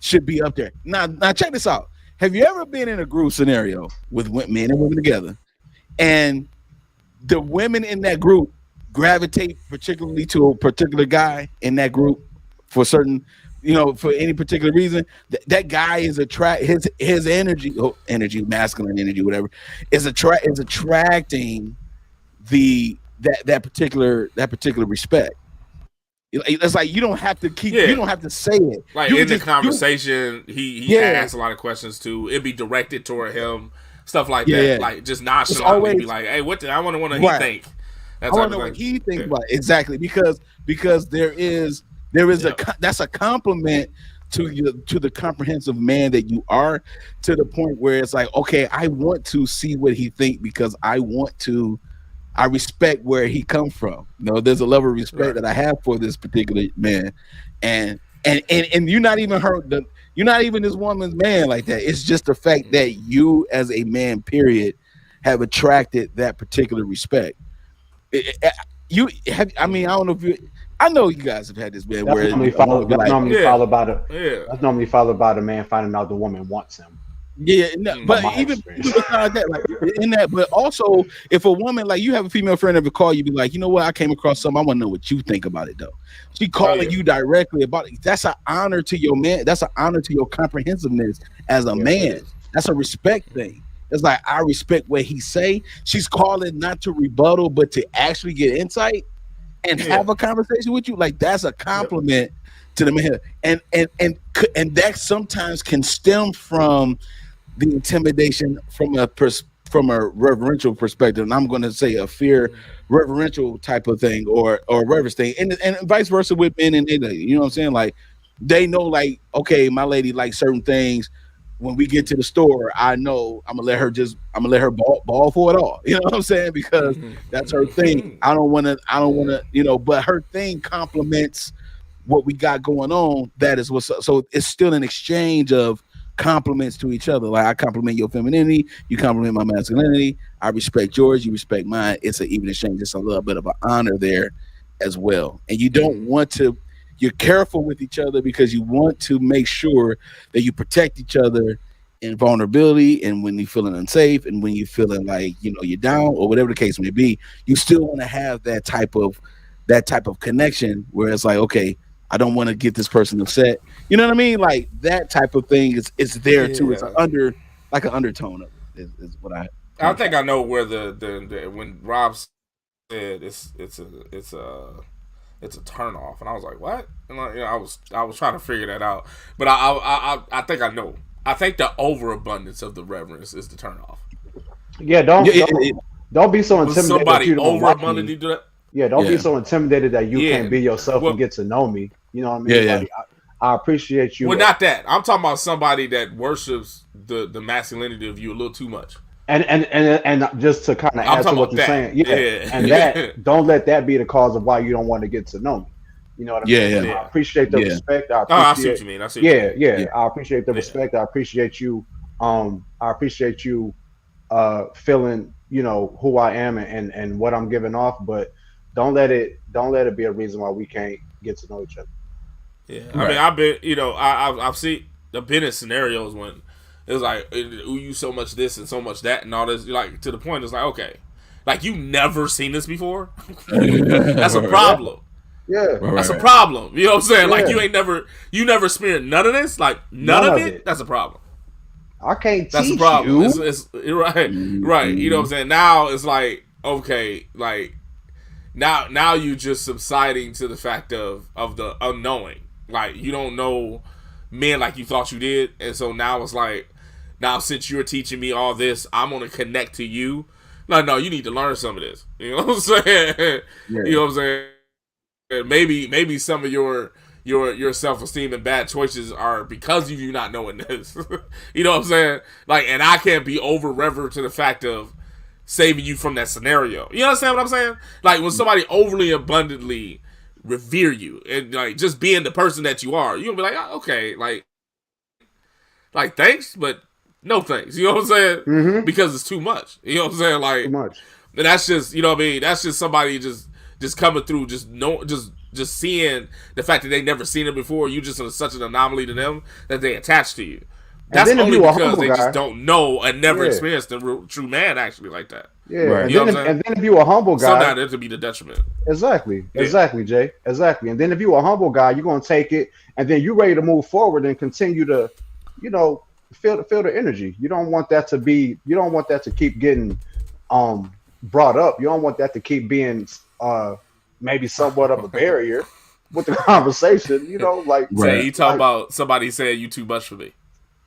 should be up there. Now check this out. Have you ever been in a group scenario with men and women together, and the women in that group gravitate particularly to a particular guy in that group for certain? For any particular reason, that guy is his energy, masculine energy, whatever, is attracting that particular respect. It's like you don't have to you don't have to say it. Like in the conversation, he asks a lot of questions too. It'd be directed toward him, stuff like that. Like just nonchalantly be like, "Hey, what? I want to know what he think." I want to know what he thinks about it. Exactly because there is that's a compliment to the comprehensive man that you are, to the point where it's like, okay, I want to see what he think because I respect where he come from. There's a level of respect that I have for this particular man, and you're not even you're not even this woman's man like that. It's just the fact that you as a man, period, have attracted that particular respect. I don't know if you. I know you guys have had this man where that's normally followed by a man finding out the woman wants him. Yeah, no, but even besides that, like in that, but also if a woman, like you have a female friend ever call you, be like, you know what, I came across something, I want to know what you think about it though. She calling you directly about it. That's an honor to your man. That's an honor to your comprehensiveness as a man. That's a respect thing. It's like I respect what he say. She's calling not to rebuttal, but to actually get insight and have a conversation with you. Like that's a compliment to the man. And that sometimes can stem from the intimidation from a reverential perspective, and I'm going to say a fear reverential type of thing or reverence thing, and vice versa with men and they, you know what I'm saying? Like they know, like, okay, my lady likes certain things. When we get to the store, I know I'm gonna let her ball for it all. You know what I'm saying? Because that's her thing. I don't want to, you know, but her thing complements what we got going on. That is what's up. So it's still an exchange of compliments to each other. Like I compliment your femininity, you compliment my masculinity. I respect yours, you respect mine. It's an even exchange. It's a little bit of an honor there as well. And you don't want to. You're careful with each other because you want to make sure that you protect each other in vulnerability and when you're feeling unsafe and when you're feeling like, you know, you're down or whatever the case may be. You still want to have that type of connection where it's like, okay, I don't want to get this person upset. You know what I mean? Like that type of thing is there too. It's an undertone of it is what I think I know where the when Rob said it's a turn off, and I was like, what? And I was trying to figure that out, but I think I know. I think the overabundance of the reverence is the turn off. Yeah, don't be so intimidated. Somebody overabundantly do that. Yeah, don't be so intimidated that you can't be yourself and get to know me. You know what I mean? Like, I appreciate you. Well, not that. I'm talking about somebody that worships the masculinity of you a little too much. And just to kind of add to what you're saying, and that don't let that be the cause of why you don't want to get to know me. You know what I mean? I appreciate the respect. I see what you mean. I appreciate the respect. I appreciate you. I appreciate you feeling, you know, who I am and what I'm giving off. But don't let it be a reason why we can't get to know each other. Yeah, I mean, I've been, you know, I've been in scenarios when it was like, ooh, you so much this and so much that and all this, like to the point it's like, okay, like you never seen this before. That's a problem. Yeah, that's a problem. You know what I'm saying? Like you never experienced none of this. Like none of it. That's a problem. I can't. That's a problem. It's right. You know what I'm saying? Now it's like, okay, like now you just subsiding to the fact of the unknowing. Like you don't know men like you thought you did, and so now it's like, now since you're teaching me all this, I'm gonna connect to you. No, you need to learn some of this. You know what I'm saying? Yeah. You know what I'm saying? Maybe some of your self-esteem and bad choices are because of you not knowing this. You know what I'm saying? Like, and I can't be over reverent to the fact of saving you from that scenario. You understand what I'm saying? Like when somebody overly abundantly revere you and like just being the person that you are, you'll be like, oh, okay, like thanks, but no thanks. You know what I'm saying? Mm-hmm. Because it's too much. You know what I'm saying? Like too much. And that's just, you know what I mean? That's just somebody just coming through, just seeing the fact that they never seen it before. You just are such an anomaly to them that they attach to you. That's only because they just don't know and never experienced a true man actually like that. Yeah, right. And then if you a humble guy, sometimes it could be the detriment. Exactly, Jay. Exactly. And then if you a humble guy, you're gonna take it, and then you're ready to move forward and continue to, you know, feel the energy. You don't want that to be. You don't want that to keep getting brought up. You don't want that to keep being maybe somewhat of a barrier with the conversation. You know, like say you talk about somebody saying you too much for me.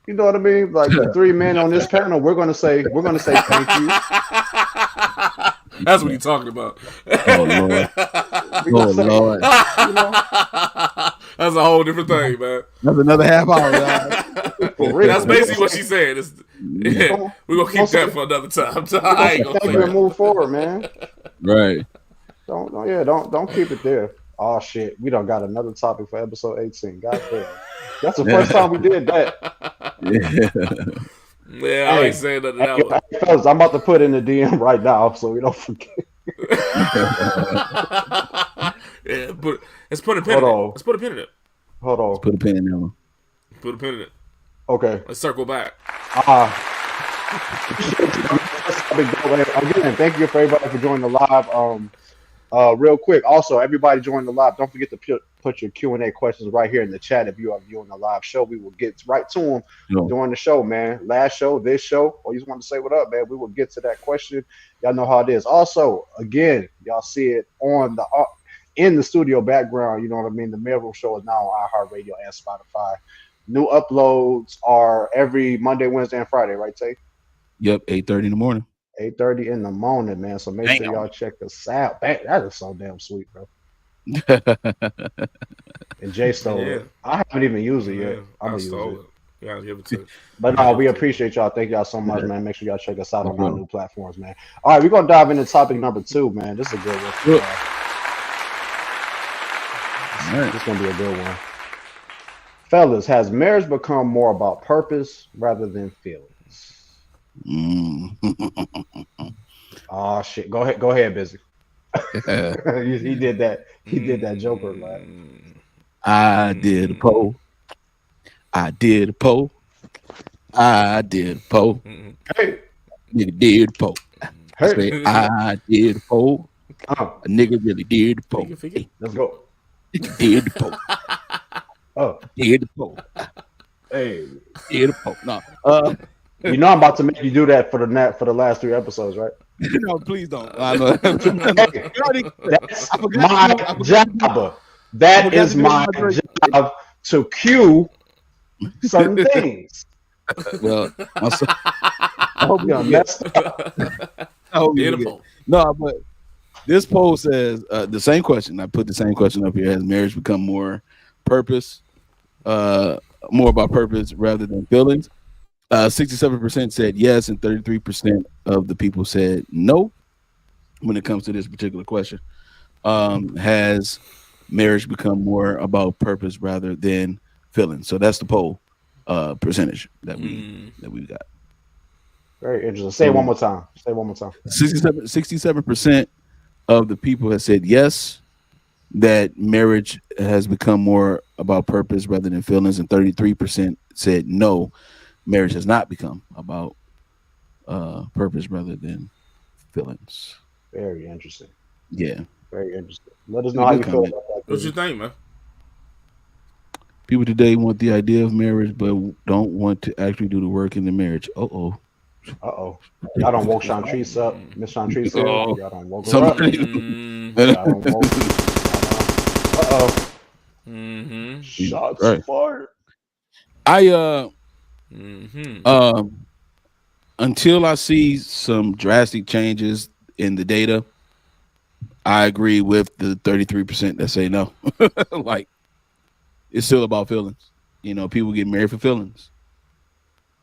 You know what I mean? Like the three men on this panel, we're gonna say thank you. That's what you're talking about. Oh Lord. Oh Lord. You know? That's a whole different thing, man. That's another half hour, guys. That's basically what she said. We're gonna keep that for another time. I ain't gonna thank you and move forward, man. Right. Don't keep it there. Oh shit, we done got another topic for episode 18. God damn. That's the first time we did that. Yeah, I ain't saying nothing else. Fellas, I'm about to put in the DM right now so we don't forget. Yeah, but let's put a pin in it. Let's put a pin in it. Hold on. Let's put a pin in that one. Put a pin in it. Okay. Let's circle back. Again, thank you for everybody for joining the live. Real quick, also everybody join the live. Don't forget to put your Q&A questions right here in the chat. If you are viewing the live show, we will get right to them during the show, man. Last show, this show, or you just want to say what up, man? We will get to that question. Y'all know how it is. Also, again, y'all see it on the in the studio background. You know what I mean? The Maleroom show is now on iHeartRadio and Spotify. New uploads are every Monday, Wednesday, and Friday, right, Tay? Yep, 8:30 in the morning. 8:30 in the morning, man. So make sure y'all check us out. That is so damn sweet, bro. And Jay stole it. I haven't even used it yet. I'm gonna use it. Yeah, give it to. But no, we appreciate y'all. Thank y'all so much, man. Make sure y'all check us out on our new platforms, man. All right, we're gonna dive into topic number 2, man. This is a good one. This is gonna be a good one. Fellas, has marriage become more about purpose rather than feelings? Oh shit! Go ahead, busy. He did that. He did that Joker laugh. I did a poll. I did a poll. I did a poll. Hey, nigga did a poll. Hey, I did a poll. A nigga really did a poll. Let's go. Did the poll. Did the poll. Hey, did the poll. No. You know I'm about to make you do that for the last 3 episodes, right? No, please don't. I know. That's my job. That is my job to cue certain things. Well, I hope you messed up. No, but this poll says the same question. I put the same question up here. Has marriage become more purpose, more about purpose rather than feelings? 67% said yes, and 33% of the people said no. When it comes to this particular question, has marriage become more about purpose rather than feelings? So that's the poll percentage that we've got. Very interesting. Say it one more time. 67% of the people have said yes, that marriage has become more about purpose rather than feelings, and 33% said no, marriage has not become about purpose rather than feelings. Very interesting. Yeah. Very interesting. Let us know how you feel about that. What you think, man? People today want the idea of marriage, but don't want to actually do the work in the marriage. Uh-oh. Y'all don't woke Chantrice up. Miss Chantrice. Y'all don't woke her up. Shots fired. Until I see some drastic changes in the data, I agree with the 33% that say no. Like, it's still about feelings. You know, people get married for feelings.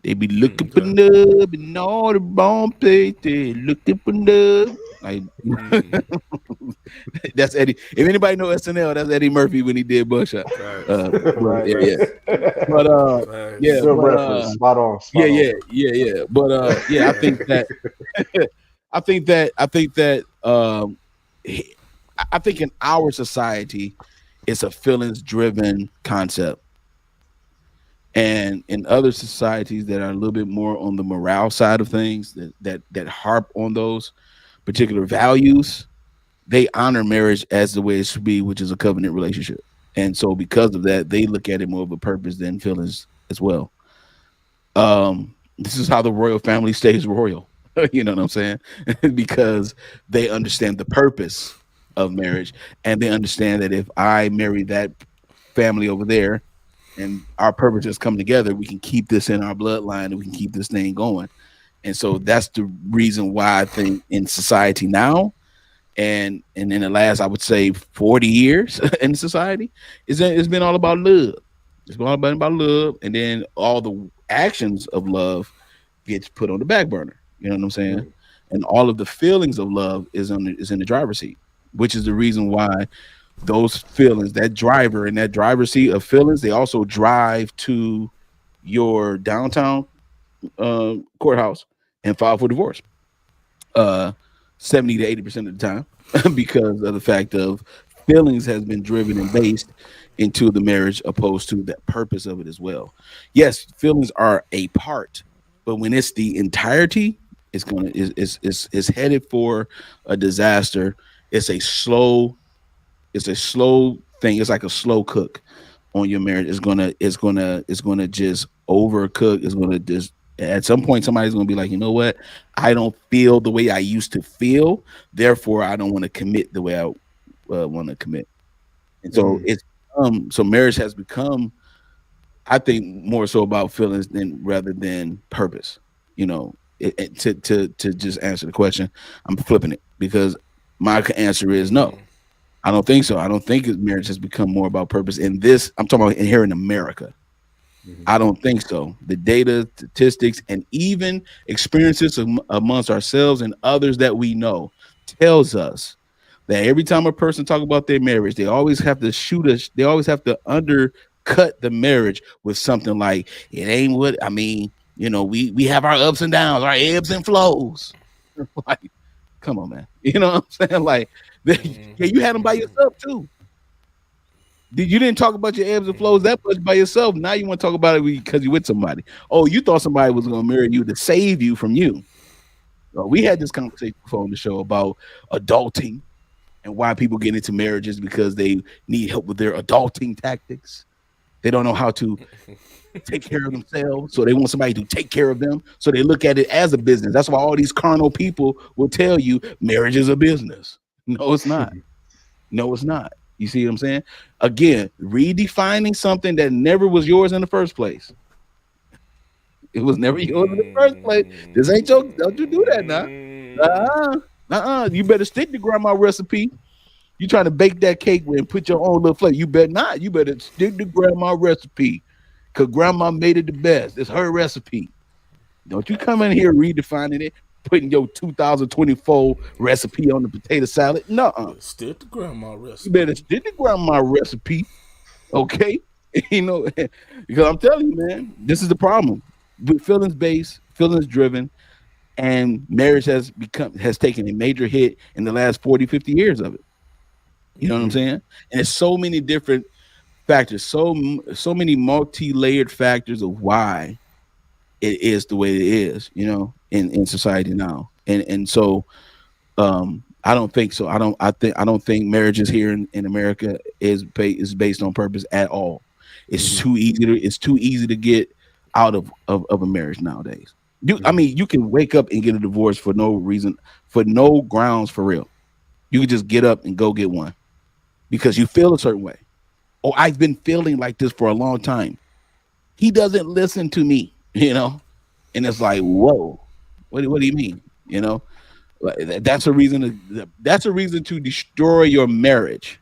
They be looking for love and all the wrong place. They looking for love. Like, that's Eddie. If anybody know SNL, that's Eddie Murphy when he did Buckshot. Right. Yeah. But yeah. Spot on. Yeah. But yeah, I think that I think in our society, it's a feelings-driven concept. And in other societies that are a little bit more on the morale side of things, that harp on those particular values, they honor marriage as the way it should be, which is a covenant relationship. And so because of that, they look at it more of a purpose than feelings as well. This is how the royal family stays royal. You know what I'm saying? Because they understand the purpose of marriage, and they understand that if I marry that family over there and our purposes come together, we can keep this in our bloodline and we can keep this thing going. And so that's the reason why I think in society now, and in the last, I would say 40 years in society, it's been all about love. It's been all about love, and then all the actions of love gets put on the back burner. You know what I'm saying? And all of the feelings of love is in the driver's seat, which is the reason why those feelings, that driver in that driver's seat of feelings, they also drive to your downtown courthouse and file for divorce 70 to 80% of the time because of the fact of feelings has been driven and based into the marriage opposed to that purpose of it as well. Yes, feelings are a part But when it's the entirety, it's headed for a disaster. It's a slow thing. It's like a slow cook on your marriage. It's gonna just overcook. It's gonna just at some point somebody's gonna be like, you know what? I don't feel the way I used to feel. Therefore, I don't want to commit the way I want to commit. And so so marriage has become, I think, more so about feelings than rather than purpose. To just answer the question, I'm flipping it because my answer is no. I don't think so. I don't think marriage has become more about purpose. In this, I'm talking about here in America. I don't think so. The data, statistics, and even experiences amongst ourselves and others that we know tells us that every time a person talks about their marriage, they always have to shoot us. They always have to undercut the marriage with something like, it ain't what I mean. We have our ups and downs, our ebbs and flows. Like, come on, man. You know what I'm saying? Like, you had them by yourself too. You didn't talk about your ebbs and flows that much by yourself. Now you want to talk about it because you're with somebody. Oh, you thought somebody was going to marry you to save you from you. We had this conversation before on the show about adulting and why people get into marriages because they need help with their adulting tactics. They don't know how to take care of themselves, so they want somebody to take care of them. So they look at it as a business. That's why all these carnal people will tell you marriage is a business. No, it's not. No, it's not. You see what I'm saying? Again, redefining something that never was yours in the first place. It was never yours in the first place. This ain't your. Don't you do that now? You better stick to grandma recipe. You trying to bake that cake and put your own little flavor. You better not. You better stick to grandma recipe. Because grandma made it the best. It's her recipe. Don't you come in here redefining it, putting your 2024 recipe on the potato salad. No. Stick to grandma recipe. You better stick to grandma recipe. Okay? Because I'm telling you, man, this is the problem. With feelings-based, feelings-driven, and marriage has taken a major hit in the last 40, 50 years of it. You know what I'm saying? And there's so many different factors, so many multi-layered factors of why it is the way it is, in society now. And so I don't think so. I don't think marriages here in America is based on purpose at all. It's too easy to get out of a marriage nowadays. I mean, you can wake up and get a divorce for no reason, for no grounds, for real. You can just get up and go get one because you feel a certain way. Oh, I've been feeling like this for a long time. He doesn't listen to me, and it's like, whoa, what do you mean? That's a reason to destroy your marriage,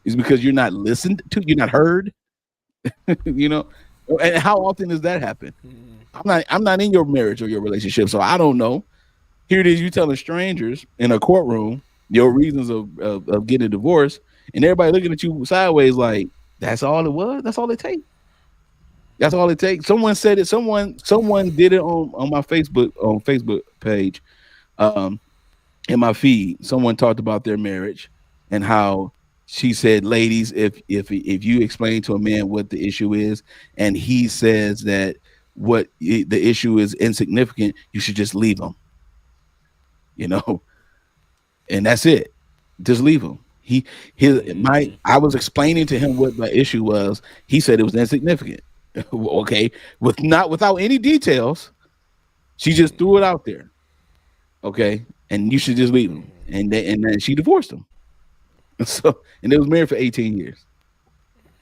is because you're not listened to, you're not heard. And how often does that happen? I'm not in your marriage or your relationship, so I don't know. Here it is, you telling strangers in a courtroom your reasons of getting a divorce, and everybody looking at you sideways like, that's all it was? That's all it takes? That's all it takes? Someone said it. Someone did it on my Facebook page, in my feed. Someone talked about their marriage and how she said, ladies, if you explain to a man what the issue is, and he says that the issue is insignificant, you should just leave him. And that's it. Just leave him. I was explaining to him what the issue was. He said it was insignificant. Okay, without any details, she just threw it out there. Okay, and you should just leave him. And then she divorced him. So, and they was married for 18 years.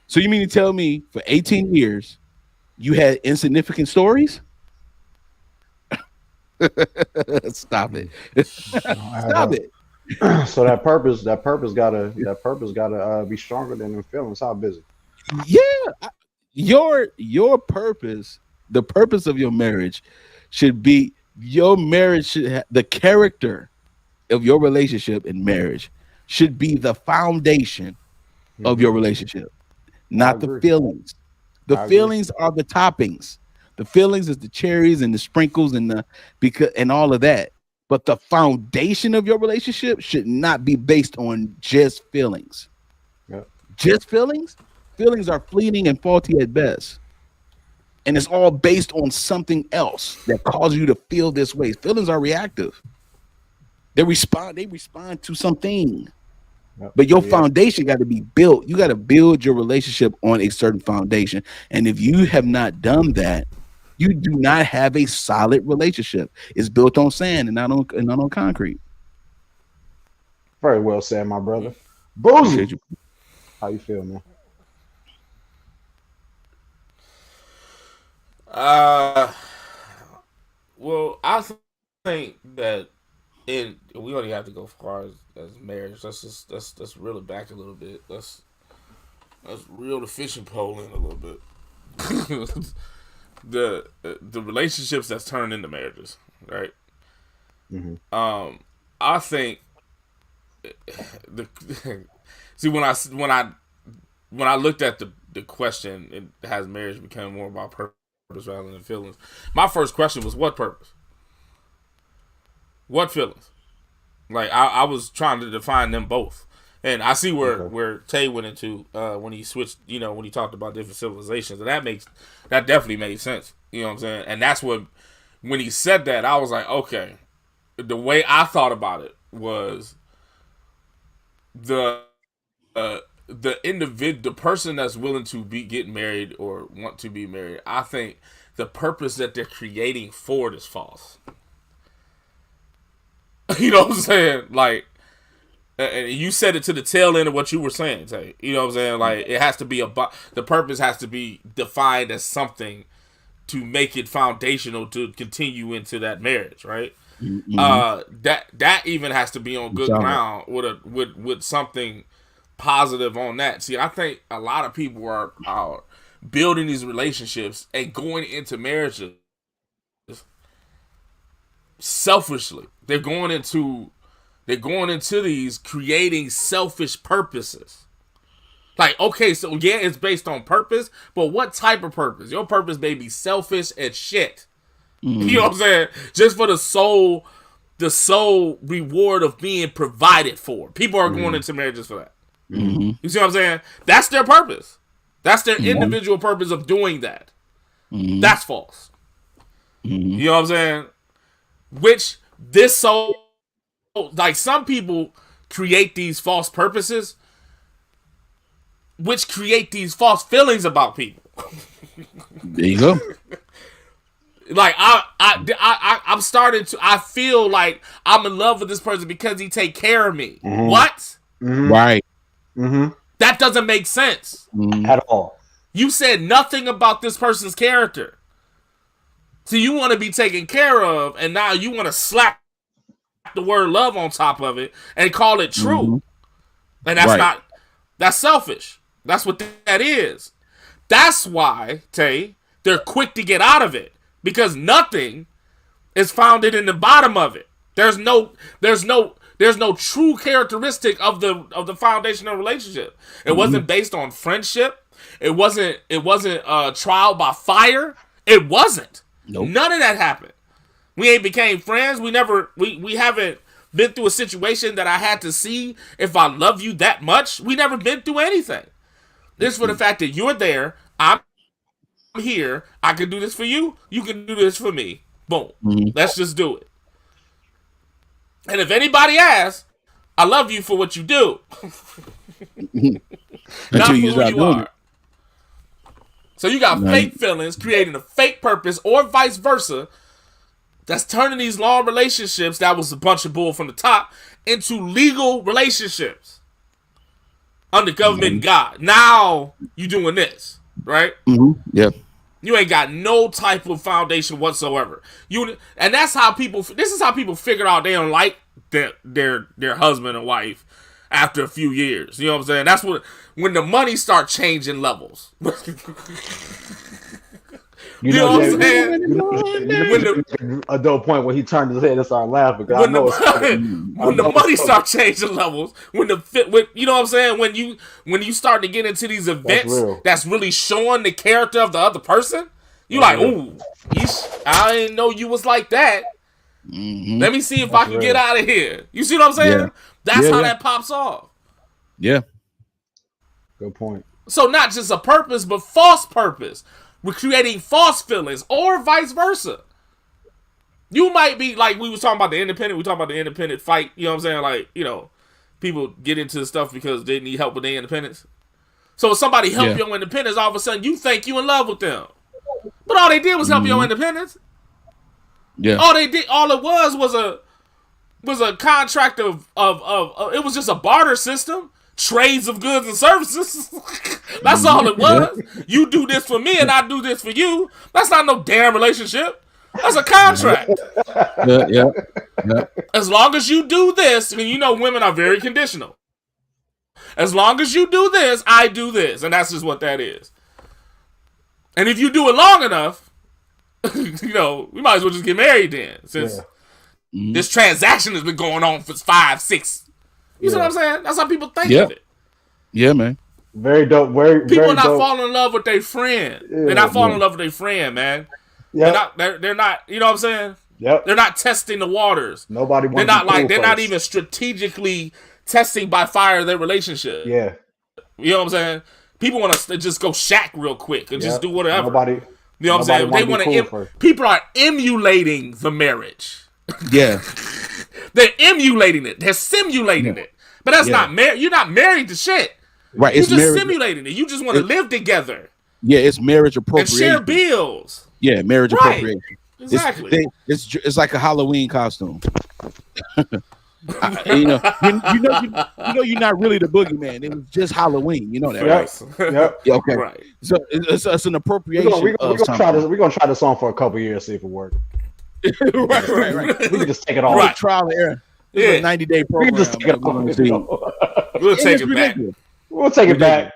So you mean to tell me for 18 years you had insignificant stories? Stop it. Stop it. So that purpose gotta be stronger than the feelings. How busy? Yeah, your purpose, the purpose of your marriage, should be the character of your relationship in marriage should be the foundation of your relationship, not the feelings. The feelings are the toppings. The feelings is the cherries and the sprinkles and all of that. But the foundation of your relationship should not be based on just feelings. Yep. Just feelings? Feelings are fleeting and faulty at best. and it's all based on something else that causes you to feel this way. Feelings are reactive. They respond to something. Yep. But your foundation got to be built. You got to build your relationship on a certain foundation. And if you have not done that, you do not have a solid relationship. It's built on sand and not on concrete. Very well said, my brother. Boozy, how you feel, man? Well, I think that we only have to go as far as marriage. Let's reel it back a little bit. Let's reel the fishing pole in a little bit. the relationships that's turned into marriages, right? Mm-hmm. I think see when I looked at the question, it has marriage become more about purpose rather than feelings. My first question was, what purpose? What feelings? Like I was trying to define them both, and I see where Tay went into when he switched. When he talked about different civilizations, and that definitely made sense. You know what I'm saying? And that's when he said that, I was like, okay. The way I thought about it was the person that's willing to get married or want to be married. I think the purpose that they're creating for it is false. You know what I'm saying? Like, and you said it to the tail end of what you were saying, Tay. You know what I'm saying? Like, it has to be the purpose has to be defined as something to make it foundational to continue into that marriage, right? Mm-hmm. That even has to be on good ground with something positive on that. See, I think a lot of people are building these relationships and going into marriages selfishly. They're going into these creating selfish purposes. Like, okay, so yeah, it's based on purpose, but what type of purpose? Your purpose may be selfish as shit. Mm-hmm. You know what I'm saying? Just for the sole reward of being provided for. People are going into marriages for that. Mm-hmm. You see what I'm saying? That's their purpose. That's their individual purpose of doing that. Mm-hmm. That's false. Mm-hmm. You know what I'm saying? Which this soul, like some people create these false purposes, which create these false feelings about people. There you go. Like I'm starting to. I feel like I'm in love with this person because he take care of me. Mm-hmm. What? Mm-hmm. Right. Mm-hmm. That doesn't make sense at all. You said nothing about this person's character. So you want to be taken care of, and now you want to slap the word love on top of it and call it true. Mm-hmm. And that's that's selfish. That's what that is. That's why, Tay, they're quick to get out of it. Because nothing is founded in the bottom of it. There's no true characteristic of the foundational relationship. It wasn't based on friendship. It wasn't trial by fire. It wasn't. Nope. None of that happened. We ain't became friends. We haven't been through a situation that I had to see if I love you that much. We never been through anything. This for the fact that you're there. I'm here. I can do this for you. You can do this for me. Boom. Mm-hmm. Let's just do it. And if anybody asks, I love you for what you do. Not for who you are. So you got fake feelings creating a fake purpose, or vice versa, that's turning these long relationships that was a bunch of bull from the top into legal relationships under government and God. Now you doing this, right? Mm-hmm. Yep. You ain't got no type of foundation whatsoever. And that's how people. This is how people figure out they don't like their husband and wife after a few years. You know what I'm saying? That's when the money start changing levels. You know what I'm saying? Adult point when he turned his head and started laughing. When the money start changing levels, you know what I'm saying? When you start to get into these events that's really showing the character of the other person, you like, ooh, I didn't know you was like that. Mm-hmm. Let me see if I can get out of here. You see what I'm saying? Yeah. That's how that pops off. Yeah. Good point. So not just a purpose, but false purpose. We're creating false feelings, or vice versa. You might be like, we was talking about the independent. We talking about the independent fight. You know what I'm saying? Like, you know, people get into stuff because they need help with their independence. So if somebody help your independence, all of a sudden you think you in love with them. But all they did was help your independence. Yeah. All they did, all it was a contract of it was just a barter system, trades of goods and services. That's all it was. You do this for me and I do this for you. That's not no damn relationship. That's a contract. Yeah. As long as you do this, and you know women are very conditional. As long as you do this, I do this. And that's just what that is. And if you do it long enough, you know, we might as well just get married then. Since this transaction has been going on for 5, 6. You see what I'm saying? That's how people think of it. Yeah, man. Very dope. People are not dope. falling in love with their friend. They're not falling in love with their friend, man. Yep. They're not, you know what I'm saying? Yep. They're not testing the waters. Nobody wants they're not even strategically testing by fire their relationship. Yeah. You know what I'm saying? People want to just go shack real quick and just do whatever. Nobody, you know what I'm saying? They want to. People are emulating the marriage. Yeah. They're emulating it. They're simulating it. But that's not married. You're not married to shit. Right. You're just simulating it. You just want to live together. Yeah, it's marriage appropriation. And share bills. Yeah, marriage appropriation. Exactly. It's like a Halloween costume. you know, you're not really the boogeyman. It was just Halloween. You know that, right? Yep. Yeah, okay. Right. So it's an appropriation. We're gonna try this on for a couple years, see if it works. right. We can just take it all. Right. Trial and error. It's a 90-day program. We can just take it off. We'll take it back. We'll take it back.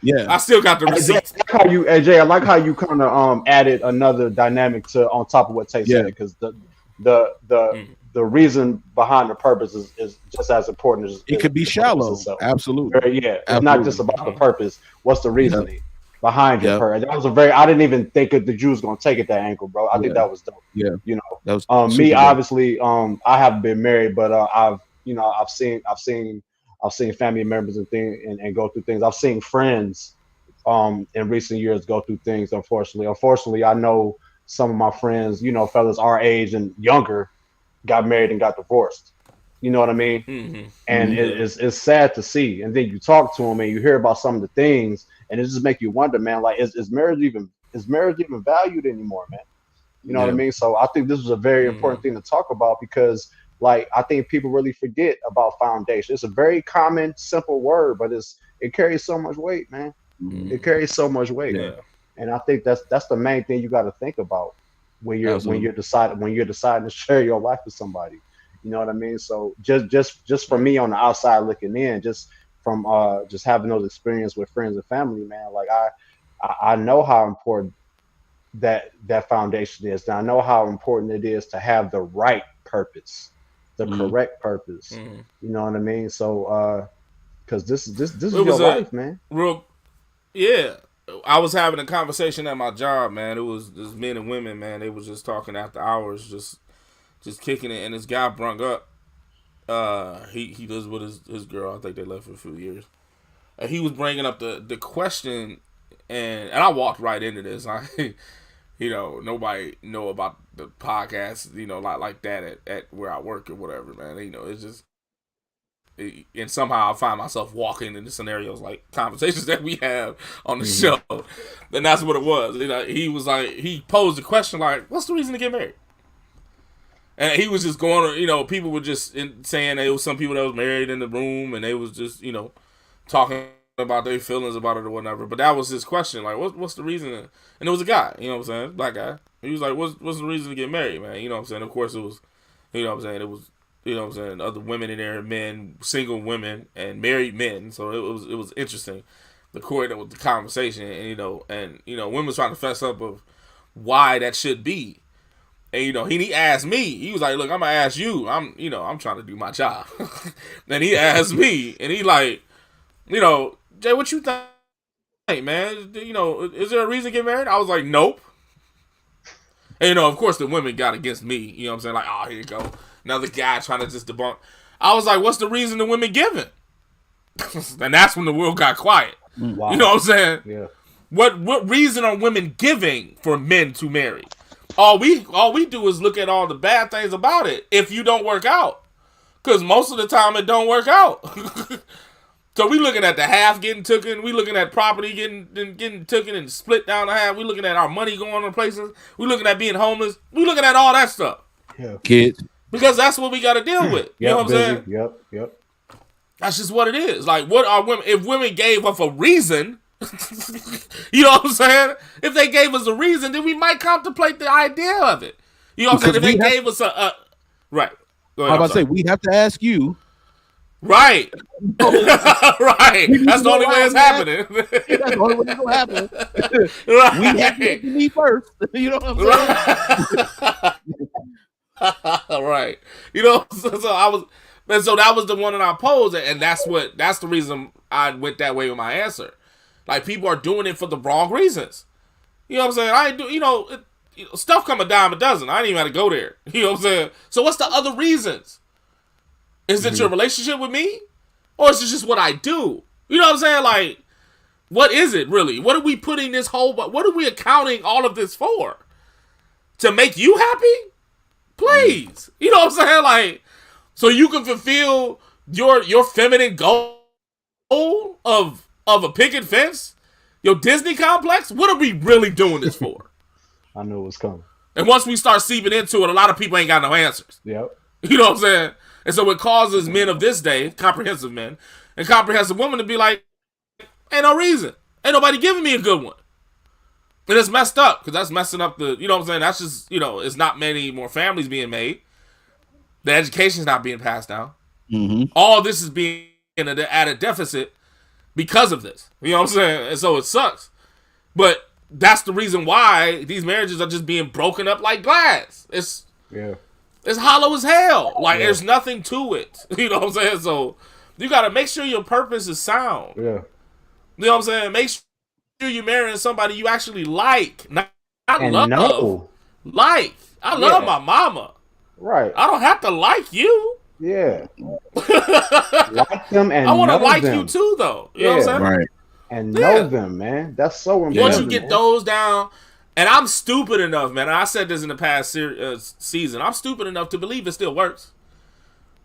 Yeah, I still got the receipts. I like how you, AJ. I like how you kind of added another dynamic to on top of what Tay said, because the reason behind the purpose is just as important as it could be shallow. Absolutely. It's not just about the purpose. What's the reasoning behind your purpose? That was I didn't even think that the Jew was gonna take it that angle, bro. I think that was dope. Yeah, you know, that was me obviously. I haven't been married, but I've seen family members and things and go through things. I've seen friends in recent years go through things. Unfortunately, I know some of my friends, you know, fellas our age and younger, got married and got divorced. You know what I mean? Mm-hmm. And it's sad to see. And then you talk to them and you hear about some of the things, and it just make you wonder, man. Like, is marriage even valued anymore, man? You know what I mean? So I think this is a very important thing to talk about, because, like, I think people really forget about foundation. It's a very common, simple word, but it carries so much weight, man. Mm-hmm. It carries so much weight. Yeah. And I think that's the main thing you got to think about when you're deciding to share your life with somebody. You know what I mean? So just for me on the outside looking in, just from just having those experiences with friends and family, man, like I know how important that foundation is. And I know how important it is to have the right purpose, the correct purpose. Mm-hmm. You know what I mean? So because this is your life, man. I was having a conversation at my job, man. It was men and women, man. They was just talking after hours, just kicking it. And this guy brung up, he lives with his girl. I think they left for a few years. And he was bringing up the question, and I walked right into this. You know, nobody know about the podcast, you know, like that at where I work or whatever, man. You know, it's just, and somehow I find myself walking into scenarios like conversations that we have on the show. And that's what it was. You know, he was like, he posed a question like, what's the reason to get married? And he was just going, you know, people were just saying there was some people that was married in the room, and they was just, you know, talking about their feelings about it or whatever. But that was his question, like, what's the reason? And it was a guy, you know what I'm saying, black guy. He was like, what's the reason to get married, man? You know what I'm saying? Of course it was, you know what I'm saying, it was, you know what I'm saying, other women in there, men, single women, and married men. So it was interesting, the coordinate with the conversation, and you know, women was trying to fess up of why that should be. And, you know, he asked me, he was like, look, I'm going to ask you, I'm trying to do my job. Then he asked me, and he like, you know, Jay, what you think, man? You know, is there a reason to get married? I was like, nope. And, you know, of course the women got against me, you know what I'm saying? Like, oh, here you go. Another guy trying to just debunk. I was like, what's the reason the women giving? And that's when the world got quiet. Wow. You know what I'm saying? Yeah. What reason are women giving for men to marry? All we do is look at all the bad things about it if you don't work out. Because most of the time it don't work out. So we looking at the half getting taken. We looking at property getting taken and split down the half. We looking at our money going to places. We looking at being homeless. We looking at all that stuff. Yeah. Kids. Because that's what we got to deal with. You know what I'm saying? Yep. That's just what it is. Like, what are women? If women gave us a reason, you know what I'm saying? If they gave us a reason, then we might contemplate the idea of it. You know what I'm saying? If they gave us a right. Go ahead, I was about to say, we'd have to ask you. Right. Right. That's the only way it's happening. That's the only way it's going to happen. Right. We have to get me first. You know what I'm saying? Right. You know, so that was the one that I posed, and that's the reason I went that way with my answer. Like, people are doing it for the wrong reasons. You know what I'm saying? Stuff come a dime a dozen. I ain't even got to go there. You know what I'm saying? So what's the other reasons? Is it your relationship with me? Or is it just what I do? You know what I'm saying? Like, what is it really? What are we putting what are we accounting all of this for? To make you happy? Please. You know what I'm saying? Like, so you can fulfill your feminine goal of a picket fence? Your Disney complex? What are we really doing this for? I knew it was coming. And once we start seeping into it, a lot of people ain't got no answers. Yep. You know what I'm saying? And so it causes men of this day, comprehensive men, and comprehensive women to be like, ain't no reason. Ain't nobody giving me a good one. And it's messed up, because that's messing up you know what I'm saying? That's just, it's not many more families being made. The education's not being passed down. Mm-hmm. All this is being at a deficit because of this. You know what I'm saying? And so it sucks. But that's the reason why these marriages are just being broken up like glass. It's hollow as hell. Like, there's nothing to it. You know what I'm saying? So you got to make sure your purpose is sound. Yeah. You know what I'm saying? Make sure you're marrying somebody you actually like. Not love. No. Like. I love my mama. Right. I don't have to like you. Yeah. Like them and I want to like them. you too, though. You know what I'm saying? Right. And know them, man. That's so important. Once you get those down, and I'm stupid enough, man. I said this in the past season. I'm stupid enough to believe it still works.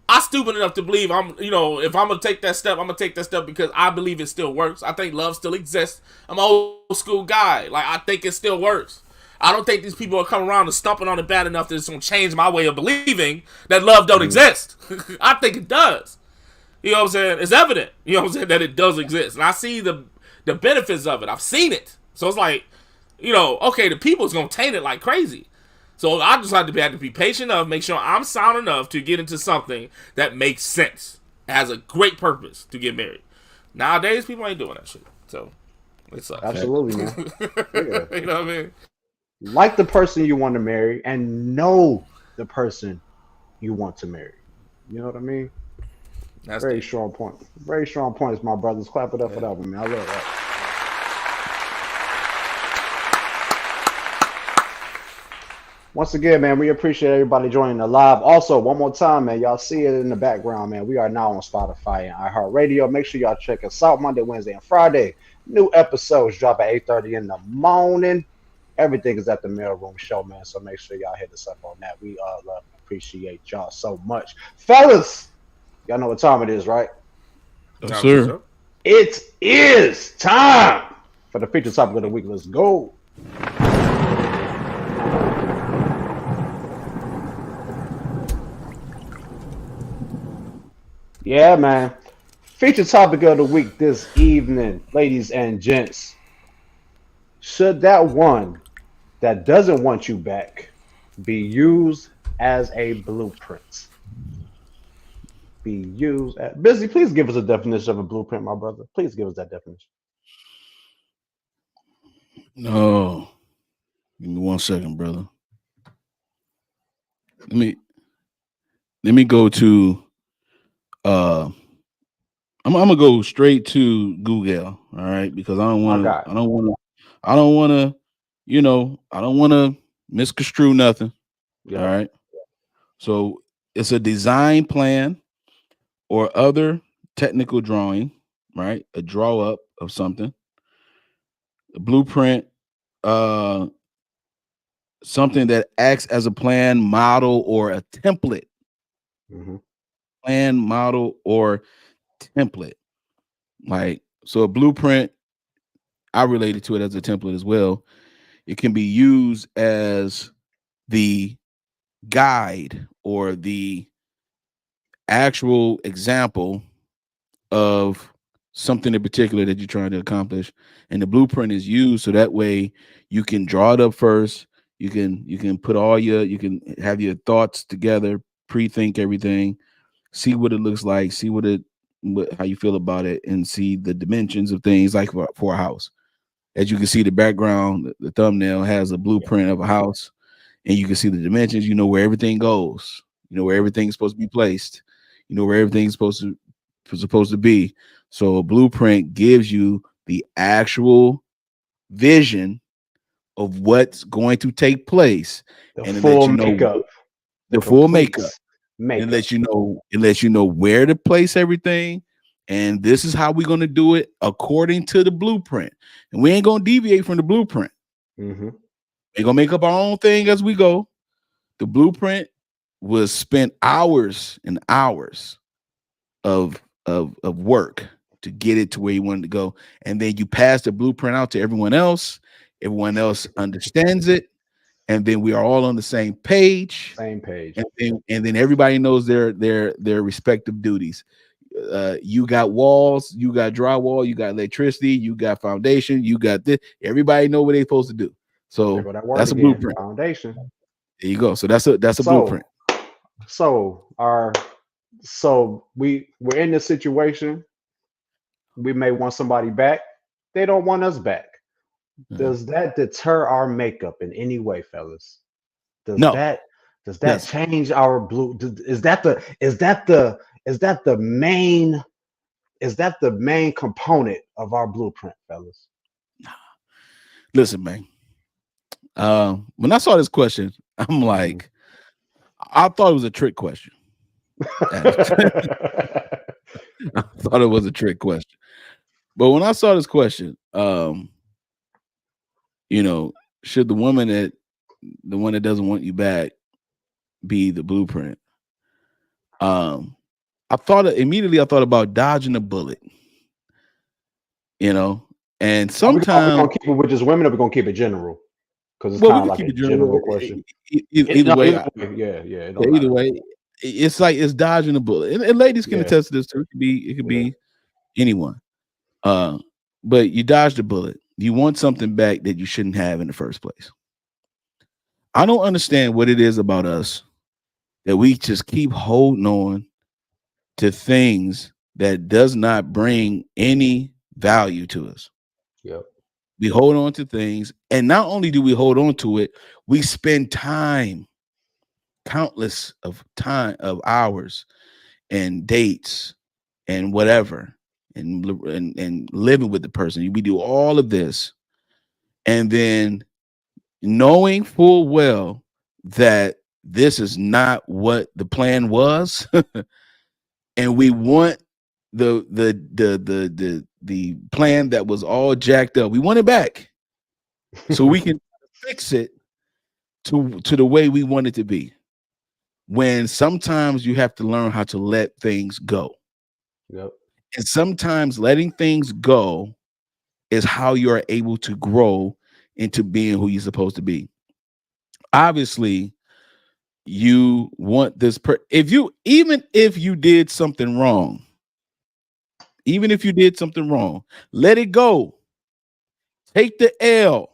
I'm stupid enough to believe if I'm going to take that step, I'm going to take that step because I believe it still works. I think love still exists. I'm an old school guy. Like, I think it still works. I don't think these people are coming around and stomping on it bad enough that it's going to change my way of believing that love don't exist. I think it does. You know what I'm saying? It's evident, you know what I'm saying, that it does exist. And I see the benefits of it. I've seen it. So it's like, okay, the people's going to taint it like crazy. So I just have to be patient enough, make sure I'm sound enough to get into something that makes sense. It has a great purpose to get married. Nowadays, people ain't doing that shit. So it sucks. Absolutely, man. You know what I mean? Like the person you want to marry and know the person you want to marry. You know what I mean? That's very strong point. Very strong points, my brothers. Clap it up for that one, man. I love that. Once again, man, we appreciate everybody joining the live. Also, one more time, man, y'all see it in the background, man. We are now on Spotify and iHeartRadio. Make sure y'all check us out Monday, Wednesday, and Friday. New episodes drop at 8:30 in the morning. Everything is at the Maleroom Show, man. So make sure y'all hit us up on that. We love and appreciate y'all so much. Fellas, y'all know what time it is, right? Yes, sir. It is time for the feature topic of the week. Let's go. Yeah, man. Feature topic of the week this evening, ladies and gents. Should that one that doesn't want you back be used as a blueprint? Be used as... Busy, please give us a definition of a blueprint, my brother. Please give us that definition. No. Give me 1 second, brother. Let me go to I'm gonna go straight to Google, all right, because I don't want to misconstrue nothing. Yeah. All right. So it's a design plan or other technical drawing, right? A draw up of something A blueprint, something that acts as a plan, model, or a template. Mm-hmm. Plan, model, or template. Like, so a blueprint, I related to it as a template as well. It can be used as the guide or the actual example of something in particular that you're trying to accomplish, and the blueprint is used so that way you can draw it up first. You can put you can have your thoughts together, pre-think everything, see what it looks like, see how you feel about it, and see the dimensions of things, like for a house. As you can see, the background, the thumbnail has a blueprint of a house, and you can see the dimensions. You know where everything goes. You know where everything's supposed to be placed. You know where everything's supposed to be. So a blueprint gives you the actual vision of what's going to take place, and it lets you know the full makeup. And it lets you know where to place everything. And this is how we're going to do it according to the blueprint. And we ain't going to deviate from the blueprint. Mm-hmm. We're going to make up our own thing as we go. The blueprint was spent hours and hours of work to get it to where you wanted to go. And then you pass the blueprint out to everyone else. Everyone else understands it. And then we are all on the same page. And then everybody knows their respective duties. You got walls, you got drywall, you got electricity, you got foundation, you got this. Everybody know what they're supposed to do. So that's a blueprint. Foundation. There you go. So that's a blueprint. So we're in this situation. We may want somebody back. They don't want us back. Does that deter our makeup in any way, fellas? Does that change our blue? Is that the main component of our blueprint, fellas? Listen, man. When I saw this question, I'm like, I thought it was a trick question. I thought it was a trick question. But when I saw this question, should the one that doesn't want you back be the blueprint? I thought about dodging a bullet, and sometimes are we gonna keep it with just women, or we gonna keep it general? Because it's kind of like a general question. Either way, either way, it's like it's dodging a bullet, and ladies can attest to this too. It could be anyone. But you dodged a bullet. You want something back that you shouldn't have in the first place. I don't understand what it is about us that we just keep holding on to things that does not bring any value to us. Yep. We hold on to things, and not only do we hold on to it, we spend countless of hours and dates and whatever, and living with the person. We do all of this, and then knowing full well that this is not what the plan was, and we want the plan that was all jacked up. We want it back so we can fix it to the way we want it to be. When sometimes you have to learn how to let things go. Yep. And sometimes letting things go is how you are able to grow into being who you're supposed to be. Obviously, you want this even if you did something wrong, let it go. Take the L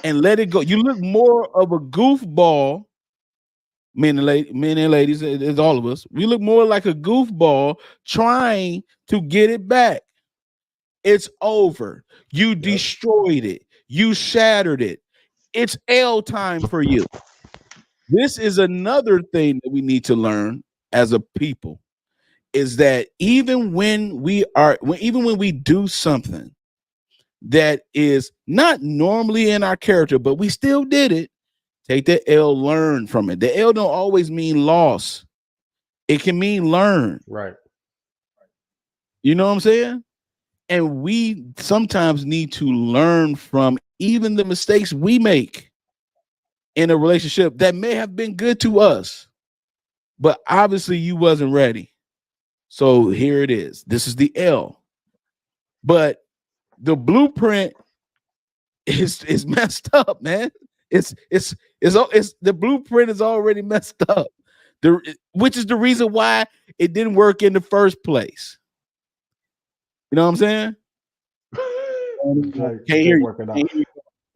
and let it go. You look more of a goofball, men and ladies, it's all of us. We look more like a goofball trying to get it back. It's over. You destroyed it. You shattered it. It's L time for you. This is another thing that we need to learn as a people, is that even when we do something that is not normally in our character, but we still did it, take the L, learn from it. The L don't always mean loss. It can mean learn. Right. You know what I'm saying? And we sometimes need to learn from even the mistakes we make in a relationship that may have been good to us, but obviously you wasn't ready. So here it is. This is the L. But the blueprint is messed up, man. It's the blueprint is already messed up. Which is the reason why it didn't work in the first place. You know what I'm saying? Can't hear you. Can't hear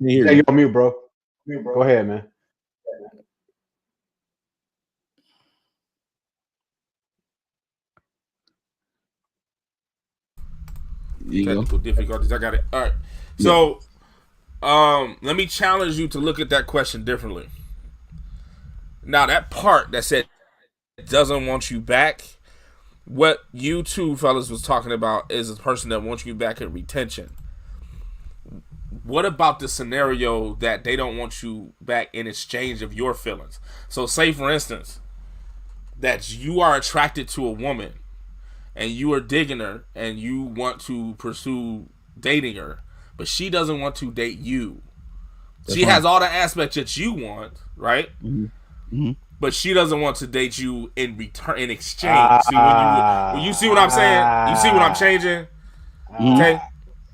you. You're on mute, bro. Go ahead, man. Technical difficulties. I got it. All right. So, let me challenge you to look at that question differently. Now, that part that said doesn't want you back, what you two fellas was talking about is a person that wants you back at retention. What about the scenario that they don't want you back in exchange of your feelings? So, say for instance that you are attracted to a woman and you are digging her and you want to pursue dating her, but she doesn't want to date you. She has all the aspects that you want, right? Mm-hmm. Mm-hmm. But she doesn't want to date you in return, in exchange. See, when you see what I'm saying? You see what I'm changing? Okay.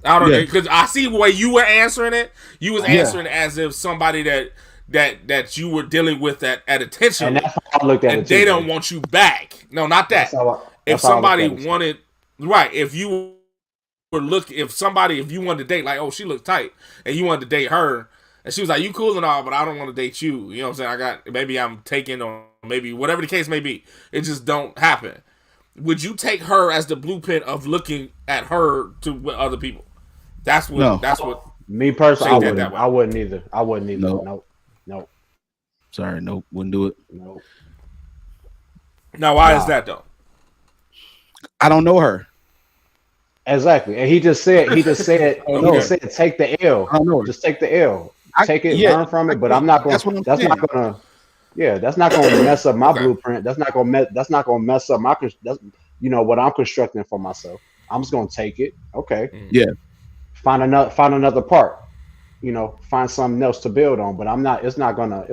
I don't know, because I see the way you were answering it. You was answering as if somebody that you were dealing with at attention, and that's how I looked at it. They don't want you back. No, not that. If somebody wanted, right? If you were if you wanted to date, like, oh, she looked tight, and you wanted to date her, and she was like, you cool and all, but I don't want to date you. You know what I'm saying? Maybe I'm taking, or maybe whatever the case may be. It just don't happen. Would you take her as the blueprint of looking at her with other people? That's what. No. That's what. Me personally, I wouldn't either. Nope. Sorry, nope. Wouldn't do it. Nope. Now, why is that though? I don't know her. Exactly, and he just said, take the L. I don't know her. Just take the L. Take it, learn from it. But I'm not going. That's not going to mess up my blueprint. That's not going to mess up my. That's, what I'm constructing for myself. I'm just going to take it. Okay. Yeah. Find another part. Find something else to build on. But I'm not. It's not gonna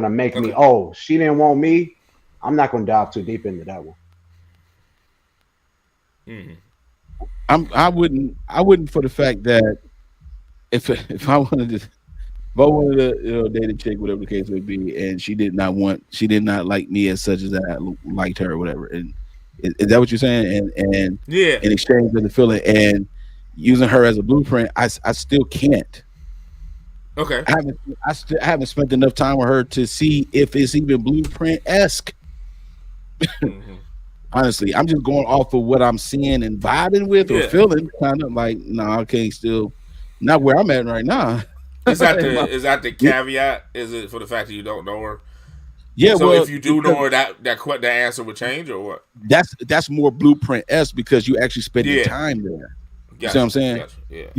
make me. Oh, she didn't want me. I'm not going to dive too deep into that one. Mm-hmm. I wouldn't for the fact that if I wanted to date a chick, whatever the case may be, and she did not like me as such as I liked her or whatever. And is that what you're saying? And in exchange for the feeling and using her as a blueprint, I still can't. Okay. I haven't spent enough time with her to see if it's even blueprint-esque. Mm-hmm. Honestly, I'm just going off of what I'm seeing and vibing with or feeling. Kind of like, I can't still not where I'm at right now. Is that the caveat? Is it for the fact that you don't know her? Yeah. So if you do know her, that answer would change, or what? That's more blueprint-esque because you actually spend the time there. Gotcha. You see what I'm saying? Gotcha. Yeah.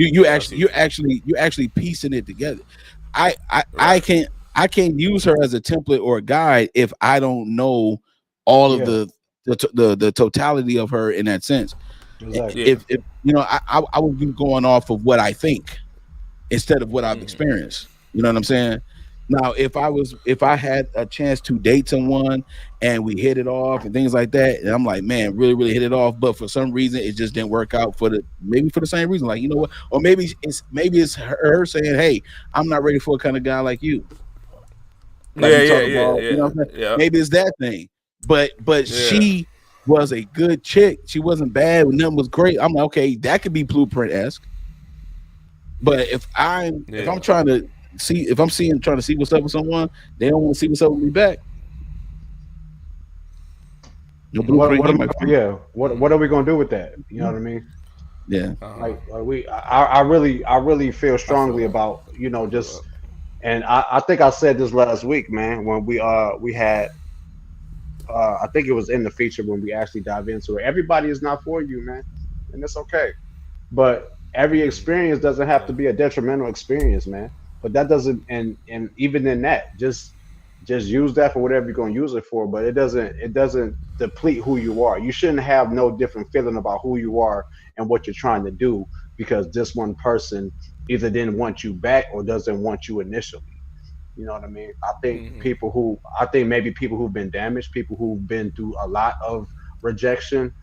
You're actually piecing it together. I can't use her as a template or a guide if I don't know all of the totality of her in that sense. Exactly. If I would be going off of what I think instead of what I've experienced. You know what I'm saying? Now, if I had a chance to date someone and we hit it off and things like that, and I'm like, man, really, really hit it off, but for some reason it just didn't work out for the same reason. Like, you know what? Or maybe it's her saying, hey, I'm not ready for a kind of guy like you. Like you know what I'm saying? Maybe it's that thing. But she was a good chick. She wasn't bad. Nothing was great. I'm like, okay, that could be blueprint-esque. But if I'm trying to see what's up with someone, they don't want to see what's up with me back. What are we gonna do with that? You know what I mean? Yeah. I really feel strongly about just, and I think I said this last week, man, when we had. I think it was in the feature when we actually dive into it. Everybody is not for you, man, and it's okay. But every experience doesn't have to be a detrimental experience, man. But that doesn't, and even in that, just just use that for whatever you're going to use it for, but it doesn't deplete who you are. You shouldn't have no different feeling about who you are and what you're trying to do because this one person either didn't want you back or doesn't want you initially. You know what I mean? I think maybe people who've been damaged, people who've been through a lot of rejection,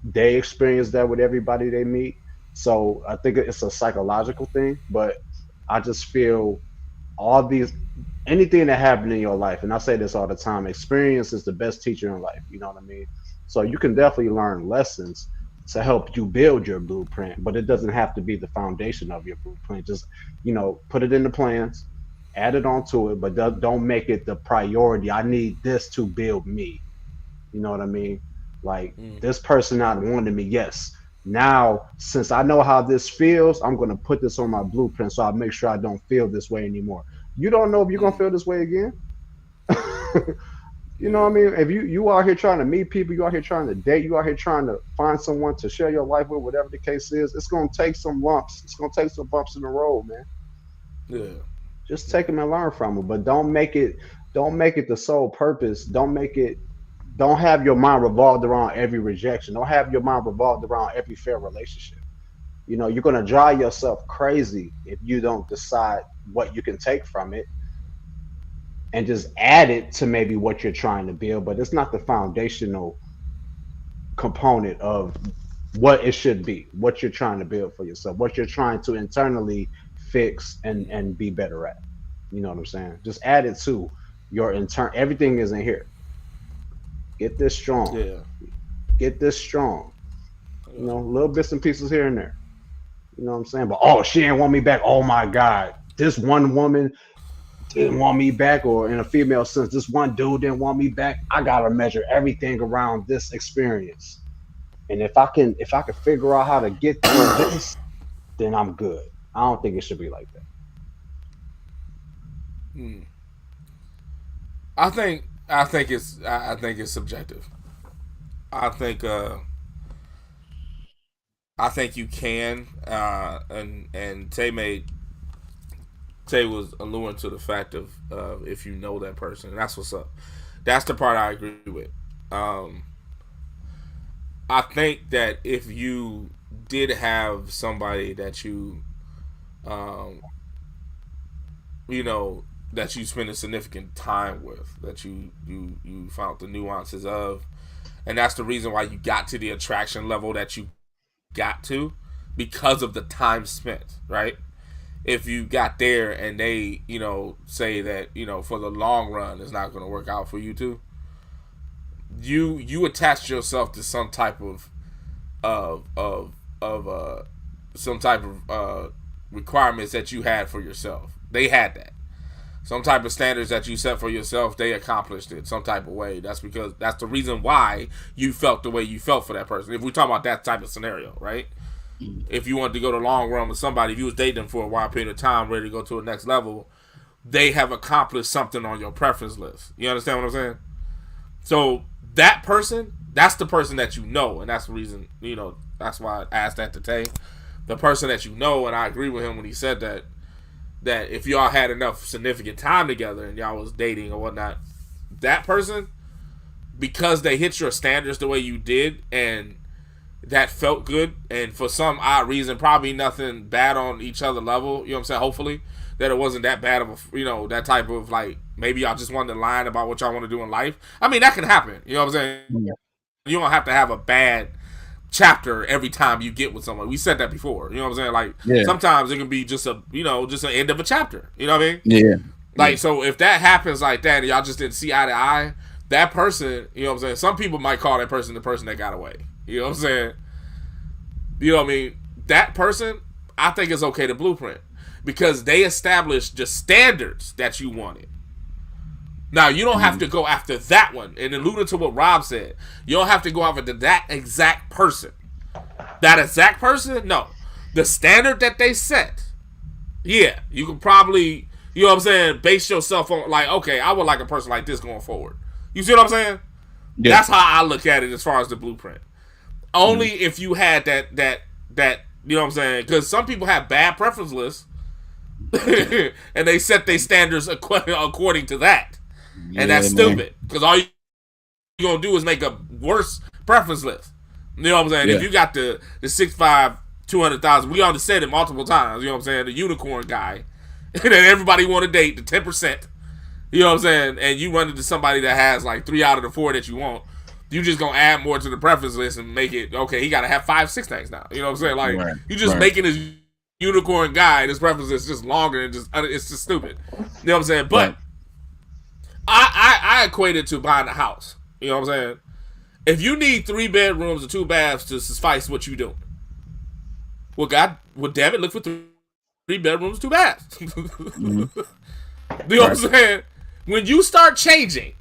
they experience that with everybody they meet. So I think it's a psychological thing, but I just feel all these anything that happened in your life, and I say this all the time, experience is the best teacher in life. You know what I mean? So you can definitely learn lessons to help you build your blueprint, but it doesn't have to be the foundation of your blueprint. Just, put it in the plans, add it onto it, but don't make it the priority. I need this to build me. You know what I mean? Like this person not wanted me. Yes. Now, since I know how this feels, I'm going to put this on my blueprint so I make sure I don't feel this way anymore. You don't know if you're going to feel this way again. You know what I mean? If you out here trying to meet people, you out here trying to date, you out here trying to find someone to share your life with, whatever the case is, it's going to take some lumps. It's going to take some bumps in the road, man. Yeah. Just take them and learn from them, but don't make it the sole purpose. Don't have your mind revolved around every rejection. Don't have your mind revolved around every fair relationship. You're going to drive yourself crazy if you don't decide what you can take from it and just add it to maybe what you're trying to build. But it's not the foundational component of what it should be, what you're trying to build for yourself, what you're trying to internally fix and be better at. You know what I'm saying? Just add it to your everything is in here. Get this strong. Yeah. Get this strong. Little bits and pieces here and there. You know what I'm saying? But she didn't want me back. Oh my God. This one woman didn't want me back, or in a female sense, this one dude didn't want me back. I gotta measure everything around this experience. And if I can figure out how to get through this, then I'm good. I don't think it should be like that. I think it's subjective. I think you can, and Tay was alluding to the fact of if you know that person, and that's what's up. That's the part I agree with. I think that if you did have somebody that that you spend a significant time with, that you found the nuances of, and that's the reason why you got to the attraction level that you got to, because of the time spent, right? If you got there and they, say that, for the long run it's not going to work out for you too, you attached yourself to some type of requirements that you had for yourself. They had that. Some type of standards that you set for yourself, they accomplished it some type of way. That's the reason why you felt the way you felt for that person. If we talk about that type of scenario, right? If you wanted to go the long run with somebody, if you was dating them for a while period of time, ready to go to the next level, they have accomplished something on your preference list. You understand what I'm saying? So that person, that's the person that you know, and that's the reason, that's why I asked that to Tay. The person that you know, and I agree with him when he said that if y'all had enough significant time together and y'all was dating or whatnot, that person, because they hit your standards the way you did, and that felt good, and for some odd reason, probably nothing bad on each other level, you know what I'm saying, hopefully, that it wasn't that bad of a, that type of, like, maybe y'all just wanted to line about what y'all want to do in life. I mean, that can happen, you know what I'm saying? Yeah. You don't have to have a bad chapter every time you get with someone. We said that before, you know what I'm saying? Like, sometimes it can be just an end of a chapter, you know what I mean? Yeah. Like, so if that happens like that and y'all just didn't see eye to eye, that person, you know what I'm saying, some people might call that person the person that got away. You know what I'm saying? You know what I mean? That person, I think it's okay to blueprint, because they established the standards that you wanted. Now, you don't have to go after that one. And alluding to what Rob said, you don't have to go after that exact person. That exact person? No. The standard that they set, yeah, you can probably, you know what I'm saying, base yourself on, like, okay, I would like a person like this going forward. You see what I'm saying? Yeah. That's how I look at it as far as the blueprint. Only if you had that, you know what I'm saying? Because some people have bad preference lists, and they set their standards according to that. and that's stupid because all you're gonna do is make a worse preference list. You know what I'm saying? If you got the 6'5", 200,000, we already said it multiple times. You know what I'm saying? The unicorn guy that everybody want to date, the 10%. You know what I'm saying? And you run into somebody that has like 3 out of the 4 that you want. You just gonna add more to the preference list and make it okay. He gotta have 5, 6 things now. You know what I'm saying? Like you just making his unicorn guy and his preference list just longer and it's just stupid. You know what I'm saying? But I equate it to buying a house. You know what I'm saying? If you need 3 bedrooms and 2 baths to suffice what you doing, well, damn it, look for 3 bedrooms, 2 baths. You know what I'm saying? When you start changing,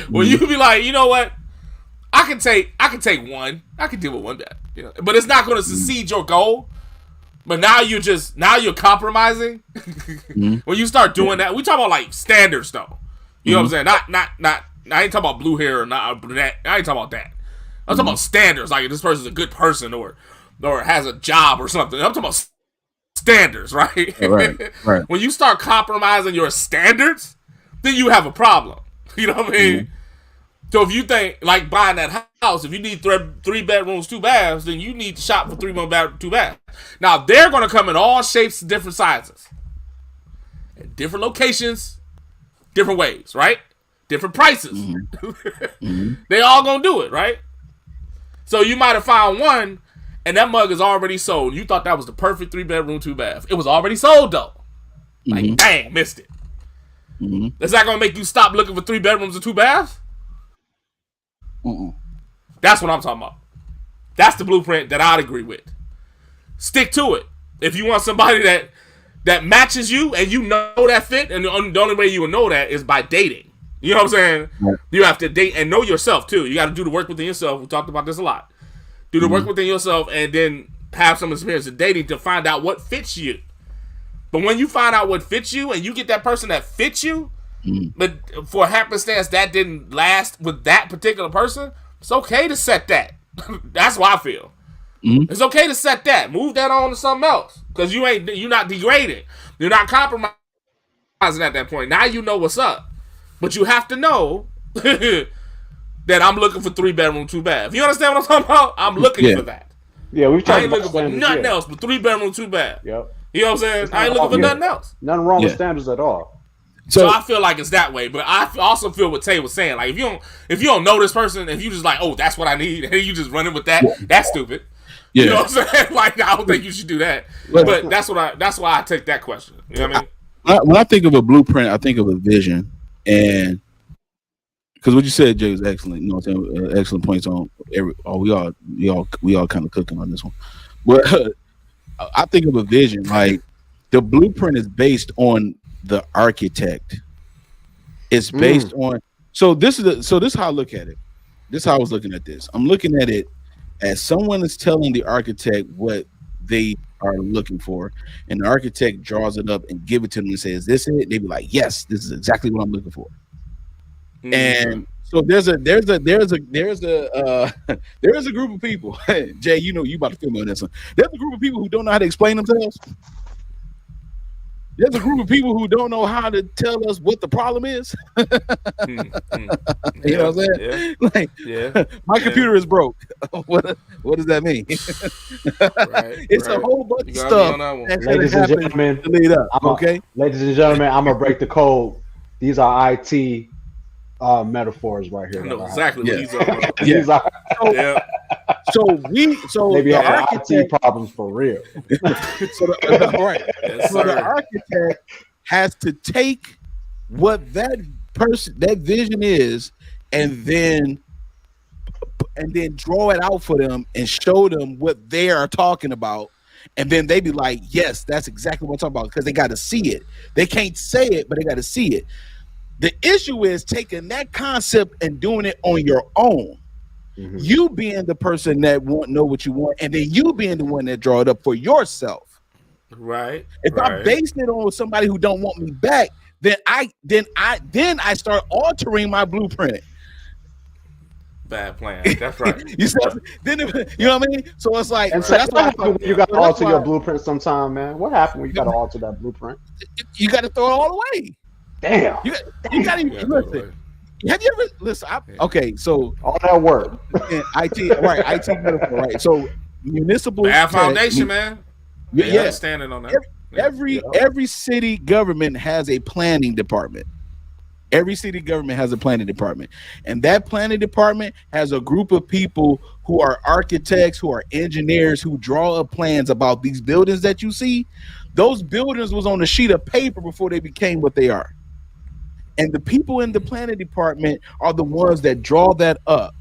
when you be like, you know what, I can take one, I can deal with 1 bath, you know, but it's not going to succeed your goal. But now you're compromising. When you start doing that, we talk about like standards though. You know what I'm saying? Not. I ain't talking about blue hair or not brunette. I ain't talking about that. I'm talking about standards, like if this person's a good person or has a job or something. I'm talking about standards, right? Right. When you start compromising your standards, then you have a problem. You know what I mean? So if you think like buying that house, if you need 3 bedrooms, 2 baths, then you need to shop for 3 more bedrooms, 2 baths. Now they're gonna come in all shapes and different sizes, and different locations, different ways, right? Different prices. They all gonna do it, right? So you might have found one, and that mug is already sold. You thought that was the perfect 3 bedroom, 2 bath. It was already sold though. Like, dang, missed it. Is that gonna make you stop looking for 3 bedrooms and 2 baths? That's what I'm talking about. That's the blueprint that I'd agree with. Stick to it. If you want somebody that matches you and you know that fit, and the only way you will know that is by dating. You know what I'm saying? You have to date and know yourself too. You got to do the work within yourself. We talked about this a lot. Do the work within yourself and then have some experience in dating to find out what fits you. But when you find out what fits you and you get that person that fits you, but for happenstance that didn't last with that particular person, it's okay to set that. That's what I feel. It's okay to set that. Move that on to something else. Because you're not degrading. You're not compromising at that point. Now you know what's up. But you have to know that I'm looking for 3 bedroom, 2 bath. You understand what I'm talking about? I'm looking for that. Yeah, we've I ain't looking for nothing else but 3 bedroom, 2 bath. Yep. You know what I'm saying? I ain't looking for nothing else. Nothing wrong with standards at all. So I feel like it's that way, but I also feel what Tay was saying. Like if you don't know this person, if you just like, oh, that's what I need, and you just running with that, that's stupid. You know what I'm saying? Like I don't think you should do that. But that's why I take that question. You know what I mean? When I think of a blueprint, I think of a vision, and because what you said, Jay, was excellent. You know what I'm saying? Excellent points on we all kind of cooking on this one. But I think of a vision. Like the blueprint is based on the architect. It's based on this is how I look at it. This is how I was looking at this. I'm looking at it as someone is telling the architect what they are looking for, and the architect draws it up and give it to them and says, "This it?" They be like, "Yes, this is exactly what I'm looking for." And so there's a group of people. Jay, you know you about to feel me on this one. There's a group of people who don't know how to explain themselves. There's a group of people who don't know how to tell us what the problem is. You know what I'm saying? My computer is broke. What does that mean? It's a whole bunch of stuff. Ladies and gentlemen, ladies and gentlemen, I'm gonna break the code. These are IT metaphors right here. I know exactly what he's talking about. So maybe have IT problems for real. The architect has to take what that vision is, and then draw it out for them and show them what they are talking about. And then they be like, yes, that's exactly what I'm talking about, because they got to see it. They can't say it, but they got to see it. The issue is taking that concept and doing it on your own. You being the person that know what you want, and then you being the one that draw it up for yourself. Right. If I base it on somebody who don't want me back, then I start altering my blueprint. Bad plan. That's right. You know what I mean? So it's like, and so that's what happened when you got to alter your blueprint sometime, man. What happened when you got to alter that blueprint? You got to throw it all away. Damn. You got to listen. Have you ever listen? Okay, so all that work. IT, right? IT medical, right? So municipal foundation, man. Yeah, standing on that. Every city government has a planning department. Every city government has a planning department, and that planning department has a group of people who are architects, who are engineers, who draw up plans about these buildings that you see. Those buildings was on a sheet of paper before they became what they are. And the people in the planning department are the ones that draw that up.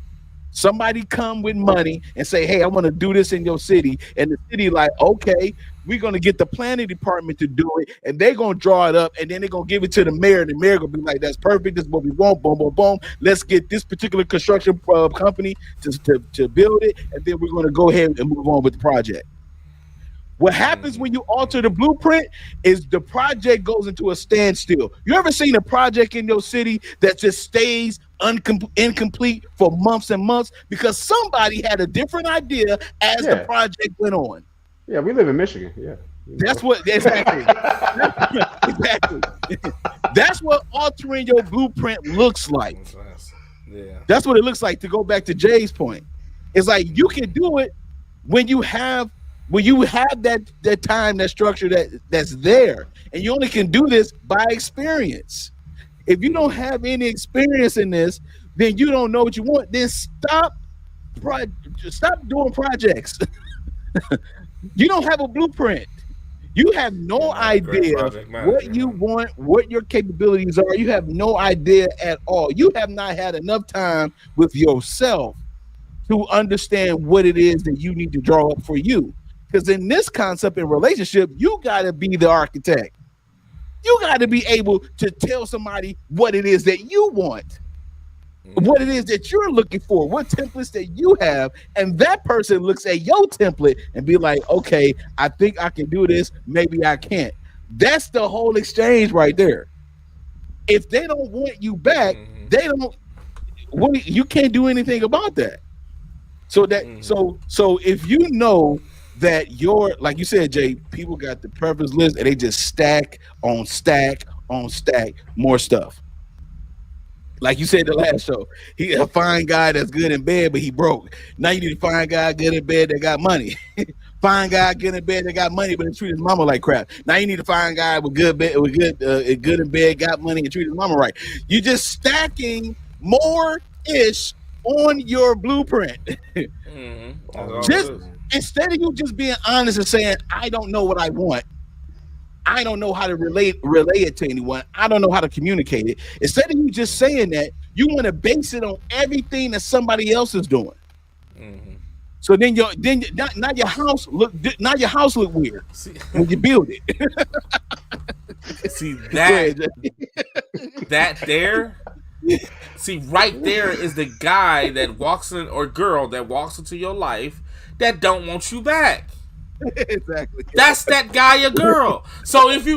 Somebody come with money and say, hey, I want to do this in your city. And the city like, okay, we're going to get the planning department to do it. And they're going to draw it up. And then they're going to give it to the mayor. And the mayor going to be like, that's perfect. This is what we want. Boom, boom, boom. Let's get this particular construction company to build it. And then we're going to go ahead and move on with the project. What happens when you alter the blueprint is the project goes into a standstill. You ever seen a project in your city that just stays incomplete for months and months because somebody had a different idea as the project went on? Yeah, we live in Michigan. Yeah. That's what exactly. Exactly. That's what altering your blueprint looks like. Yeah. That's what it looks like, to go back to Jay's point. It's like you can do it when you have that time, that structure that's there, and you only can do this by experience. If you don't have any experience in this, then you don't know what you want. Then stop doing projects. You don't have a blueprint. You have no idea what you want, what your capabilities are. You have no idea at all. You have not had enough time with yourself to understand what it is that you need to draw up for you. Because in this concept in relationship, you got to be the architect. You got to be able to tell somebody what it is that you want, what it is that you're looking for, what templates that you have. And that person looks at your template and be like, okay, I think I can do this. Maybe I can't. That's the whole exchange right there. If they don't want you back, you can't do anything about that. So so if you know that like you said, Jay, people got the preference list and they just stack on stack on stack more stuff. Like you said the last show, he a fine guy that's good in bed, but he broke. Now you need a fine guy good in bed that got money. Fine guy good in bed that got money, but he treat his mama like crap. Now you need a fine guy with good in bed, got money, and treat his mama right. You're just stacking more ish on your blueprint. Just instead of you just being honest and saying, I don't know what I want, I don't know how to relay it to anyone, I don't know how to communicate it. Instead of you just saying that, you want to base it on everything that somebody else is doing. So then now your house look weird when you build it. See that there. See, right there is the guy that walks in, or girl that walks into your life that don't want you back. Exactly. That's that guy or girl. So if you're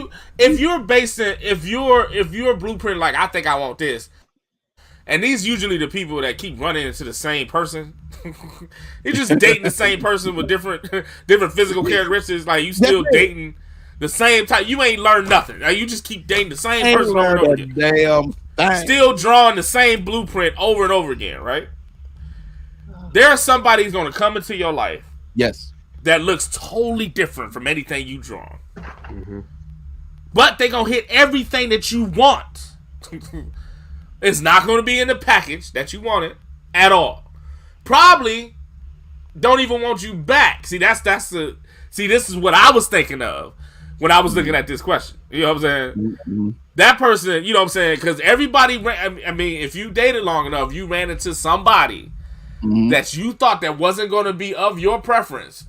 blueprint like, I think I want this, and these usually the people that keep running into the same person. You're just dating the same person with different physical characteristics. Like you still dating the same type. You ain't learned nothing. Like, you just keep dating the same person over and over again. Damn. Still drawing the same blueprint over and over again, right? There's somebody who's going to come into your life. Yes. That looks totally different from anything you draw. But they're going to hit everything that you want. It's not going to be in the package that you wanted at all. Probably don't even want you back. See, this is what I was thinking of when I was looking at this question. You know what I'm saying? That person, you know what I'm saying? Because everybody, I mean, if you dated long enough, you ran into somebody that you thought that wasn't going to be of your preference,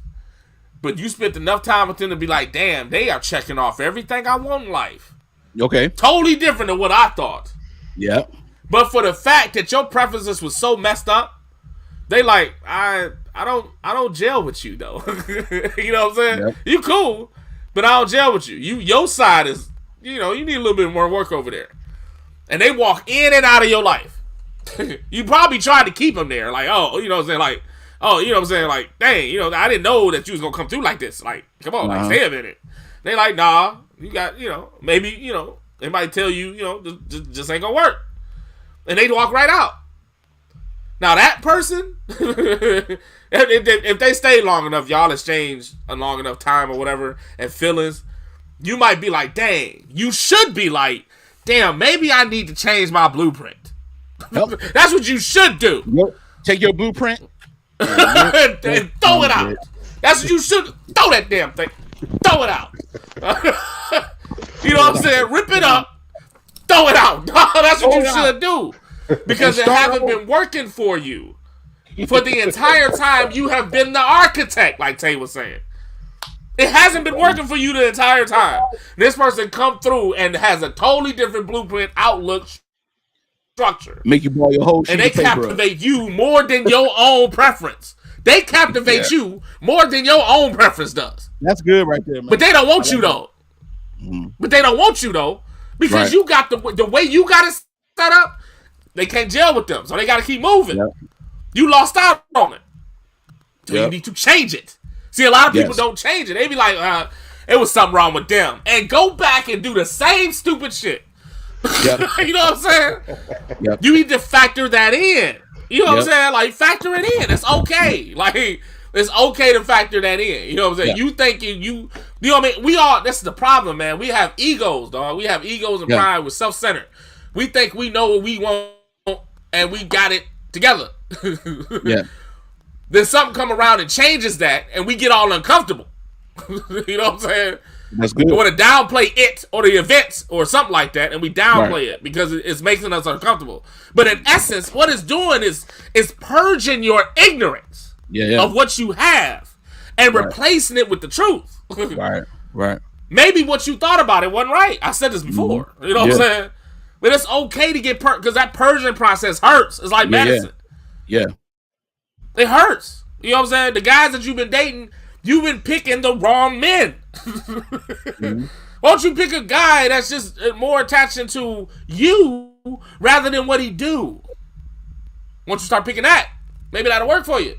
but you spent enough time with them to be like, damn, they are checking off everything I want in life. Okay. Totally different than what I thought. Yeah. But for the fact that your preferences was so messed up, they like, I don't gel with you though. You know what I'm saying? Yep. You cool, but I don't gel with you. Your side is, you know, you need a little bit more work over there. And they walk in and out of your life. You probably tried to keep them there. Like, oh, you know what I'm saying? Like, oh, you know what I'm saying? Like, dang, you know, I didn't know that you was going to come through like this. Like, come on, like, stay a minute. They like, nah, you got, you know, maybe, you know, They might tell you, you know, just ain't gonna work, and they walk right out. Now that person, if they stay long enough, y'all exchange a long enough time or whatever and feelings, you might be like, dang, you should be like, damn, maybe I need to change my blueprint. Yep. That's what you should do. Yep. Take your blueprint and throw it out. That's what you should throw that damn thing. Throw it out. You know what I'm saying? Rip it up. Throw it out. That's what you should do. Because it hasn't been working for you. For the entire time you have been the architect, like Tay was saying. It hasn't been working for you the entire time. This person come through and has a totally different blueprint, outlook, structure. Make you blow your whole shit. And they captivate you more than your own preference. They captivate you more than your own preference does. That's good right there, man. But they don't want you though. But they don't want you though. Because you got the way you got it set up, they can't gel with them. So they got to keep moving. Yep. You lost out on it. So you need to change it. See, a lot of people don't change it. They be like, it was something wrong with them. And go back and do the same stupid shit. Yep. You know what I'm saying? Yep. You need to factor that in. You know what I'm saying? Like, factor it in. It's okay. Like, it's okay to factor that in. You know what I'm saying? You thinking you know what I mean? We all, that's the problem, man. We have egos, dog. We have egos and pride. We're self-centered. We think we know what we want and we got it together. Then something come around and changes that and we get all uncomfortable. You know what I'm saying? That's good. We want to downplay it or the events or something like that, and we downplay it because it's making us uncomfortable. But in essence, what it's doing is purging your ignorance of what you have and replacing it with the truth. Right. Maybe what you thought about it wasn't right. I said this before. You know what I'm saying? But it's okay to get because that purging process hurts. It's like medicine. Yeah. It hurts. You know what I'm saying? The guys that you've been dating, you've been picking the wrong men. Why don't you pick a guy that's just more attaching to you rather than what he do? Once you start picking that, maybe that'll work for you.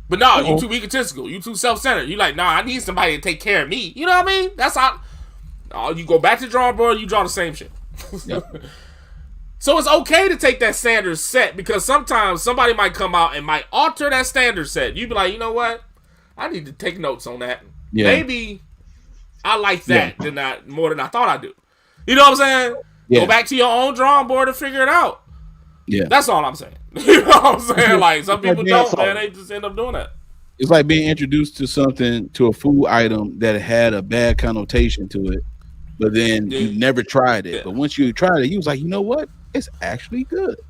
But no, you too egotistical. You too self-centered. You like, nah, I need somebody to take care of me. You know what I mean? That's how. You go back to the drawing board, you draw the same shit. So it's okay to take that standard set because sometimes somebody might come out and might alter that standard set. You'd be like, you know what? I need to take notes on that. Maybe I like that more than I thought I do. You know what I'm saying? Go back to your own drawing board and figure it out. Yeah. That's all I'm saying. You know what I'm saying? Like some people don't, man. They just end up doing that. It's like being introduced to something, to a food item that had a bad connotation to it, but then you never tried it. But once you tried it, you was like, you know what? It's actually good.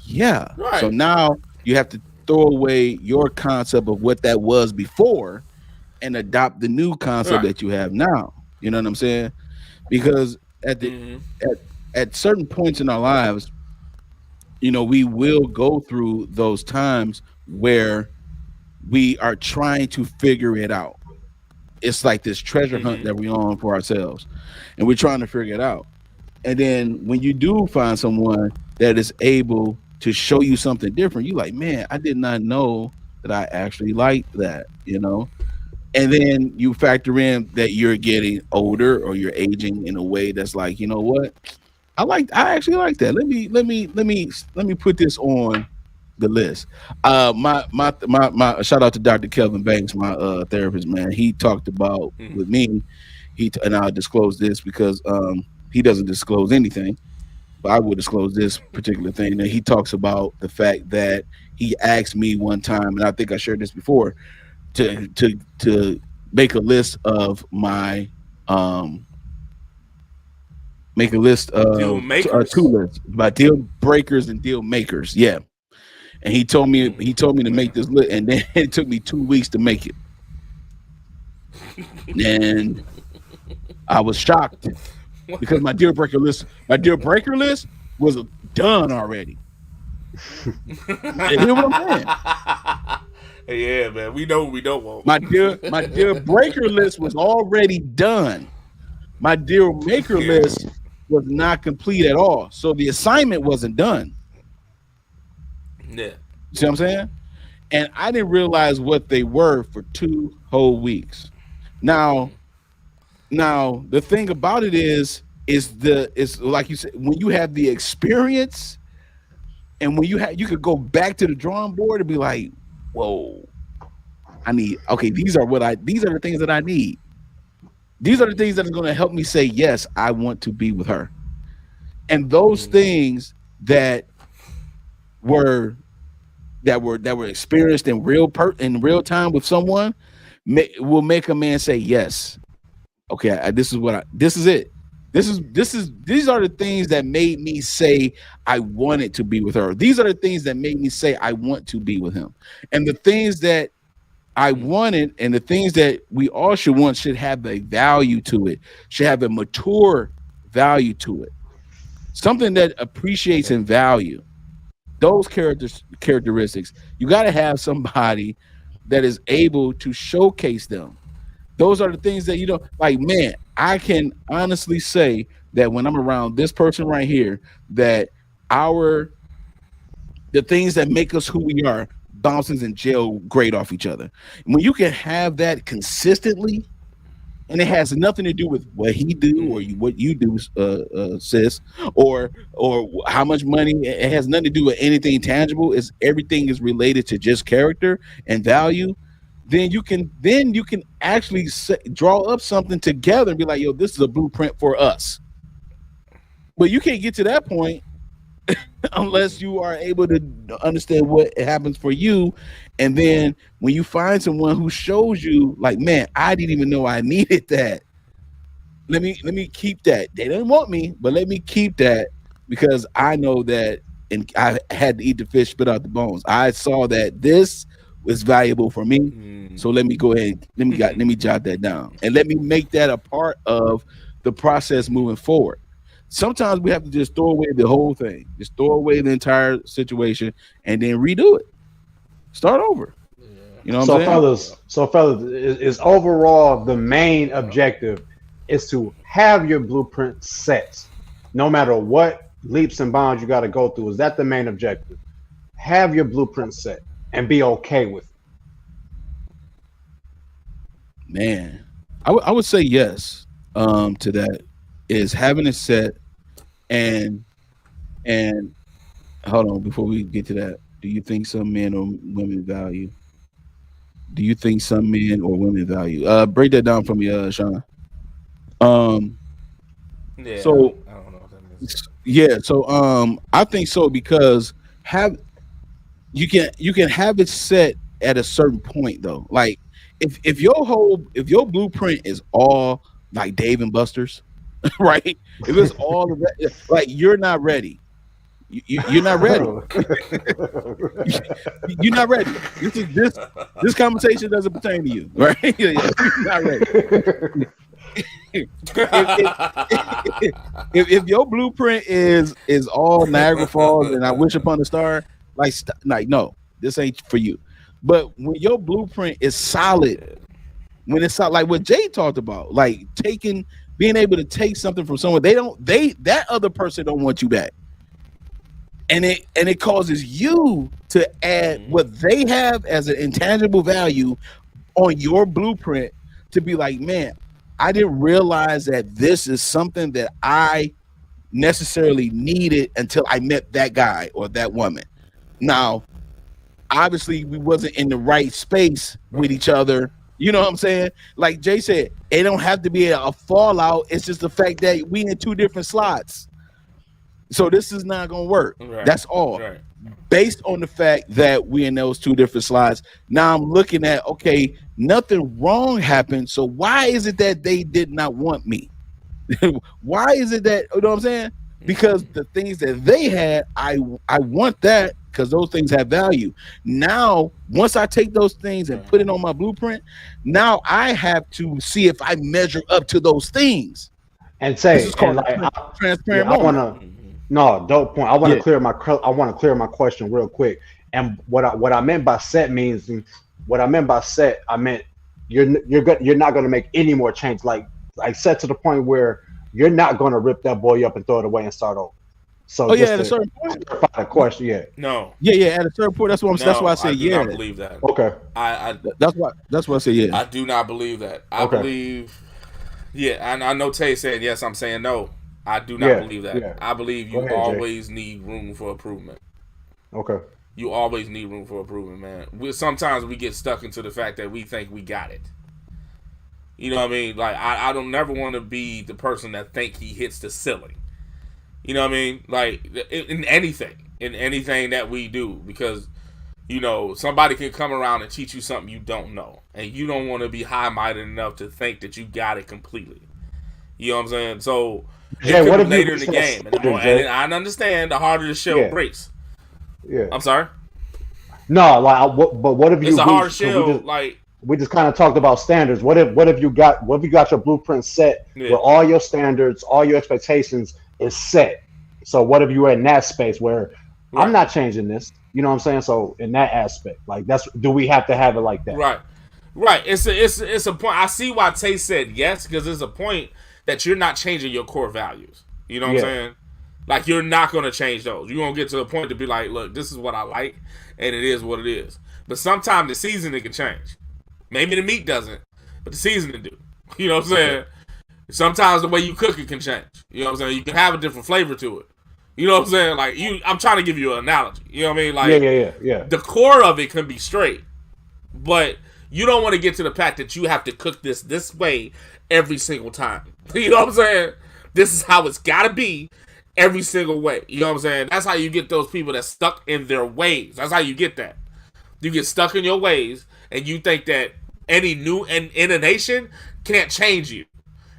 Yeah. Right. So now you have to throw away your concept of what that was before and adopt the new concept that you have now. You know what I'm saying? Because at the at certain points in our lives, you know, we will go through those times where we are trying to figure it out. It's like this treasure hunt that we're on for ourselves, and we're trying to figure it out. And then when you do find someone that is able to show you something different, you're like, man, I did not know that I actually liked that, you know? And then you factor in that you're getting older or you're aging in a way that's like, you know what? I actually like that. Let me put this on the list. My shout out to Dr. Kelvin Banks, my therapist, man. He talked about with me, and I'll disclose this because he doesn't disclose anything, but I will disclose this particular thing. And he talks about the fact that he asked me one time, and I think I shared this before, to make a list of my make a list of two lists, my deal breakers and deal makers. Yeah. And he told me to make this list, and then it took me 2 weeks to make it. And I was shocked because my deal breaker list was done already. You hear what I'm saying? Yeah, man. We know we don't want. My deal breaker list was already done. My deal maker list was not complete at all. So the assignment wasn't done. Yeah. See what I'm saying? And I didn't realize what they were for 2 whole weeks. Now, Now the thing about it is like you said, when you have the experience and when you could go back to the drawing board and be like, whoa, these are the things that I need. These are the things that are going to help me say, yes, I want to be with her. And those things that were experienced in real time with someone will make a man say, yes, okay, this is it. These are the things that made me say I wanted to be with her. These are the things that made me say I want to be with him. And the things that I wanted and the things that we all should want should have a value to it, should have a mature value to it. Something that appreciates in value. Those characteristics, you got to have somebody that is able to showcase them. Those are the things that, like, man, I can honestly say that when I'm around this person right here, that the things that make us who we are bounces and gel great off each other. And when you can have that consistently, and it has nothing to do with what he do or what you do, sis, or how much money. It has nothing to do with anything tangible. Everything is related to just character and value. Then you can actually draw up something together and be like, yo, this is a blueprint for us. But you can't get to that point unless you are able to understand what happens for you. And then when you find someone who shows you, like, man, I didn't even know I needed that. Let me keep that. They didn't want me, but let me keep that because I know that, and I had to eat the fish, spit out the bones. I saw that this was valuable for me. So let me go ahead. Let me jot that down and let me make that a part of the process moving forward. Sometimes we have to just throw away the whole thing, just throw away the entire situation, and then redo it. Start over. You know what I'm saying? So fellas, is overall the main objective is to have your blueprint set, no matter what leaps and bounds you got to go through. Is that the main objective? Have your blueprint set and be okay with it. Man, I would say yes to that. Is having it set and hold on before we get to that. Do you think some men or women value? Do you think some men or women value? Break that down for me, Sean. Yeah. So I don't know what that means. Yeah. So I think so because you can have it set at a certain point though. Like if your blueprint is all like Dave and Buster's, right? If it's all of that, like you're not ready. You're not ready. You're not ready. This conversation doesn't pertain to you, right? You're not ready. if your blueprint is all Niagara Falls and I wish upon a star, like no, this ain't for you. But when your blueprint is solid, when it's solid, like what Jay talked about, like being able to take something from someone that other person don't want you back. And it causes you to add what they have as an intangible value on your blueprint to be like, man, I didn't realize that this is something that I necessarily needed until I met that guy or that woman. Now, obviously, we wasn't in the right space with each other. You know what I'm saying? Like Jay said, it don't have to be a fallout. It's just the fact that we in two different slots. So this is not going to work. Right. That's all. Right. Based on the fact that we in those two different slots, now I'm looking at, okay, nothing wrong happened. So why is it that they did not want me? Why is it that, you know what I'm saying? Because the things that they had, I want that because those things have value. Now, once I take those things and put it on my blueprint, now I have to see if I measure up to those things. And say, this is called transparent moment. No, dope point. I want to clear my question real quick. And what I meant by set means, I meant you're not going to make any more change. Like set to the point where you're not going to rip that boy up and throw it away and start over. So at a certain point, clarify the question. Yeah. No. Yeah. At a certain point, that's what that's why I say yeah. I do not believe that. Okay. I that's why I say yeah. I do not believe that. I believe Yeah, I know Tay said yes. I'm saying no. I do not believe that. Yeah. I believe you always need room for improvement. Okay. You always need room for improvement, man. Sometimes we get stuck into the fact that we think we got it. You know what I mean? Like, I don't never want to be the person that think he hits the ceiling. You know what I mean? Like, in anything that we do, because, you know, somebody can come around and teach you something you don't know, and you don't want to be high-minded enough to think that you got it completely. You know what I'm saying? So, what if later in the game, and I understand the harder the shell breaks. Yeah. I'm sorry? No, like, but what if you? It's a hard shell, like. We just kind of talked about standards. What if you got your blueprint set where all your standards, all your expectations is set? So what if you are in that space where I'm not changing this? You know what I'm saying? So in that aspect, like do we have to have it like that? Right. It's a point. I see why Tay said yes, because there's a point that you're not changing your core values. You know what I'm saying? Like, you're not going to change those. You're going to get to the point to be like, look, this is what I like, and it is what it is. But sometimes the seasoning can change. Maybe the meat doesn't, but the seasoning do. You know what I'm saying? Sometimes the way you cook it can change. You know what I'm saying? You can have a different flavor to it. You know what I'm saying? Like, I'm trying to give you an analogy. You know what I mean? Like, yeah. The core of it can be straight, but you don't want to get to the fact that you have to cook this way every single time. You know what I'm saying? This is how it's got to be every single way. You know what I'm saying? That's how you get those people that's stuck in their ways. That's how you get that. You get stuck in your ways, and you think that any new innovation can't change you.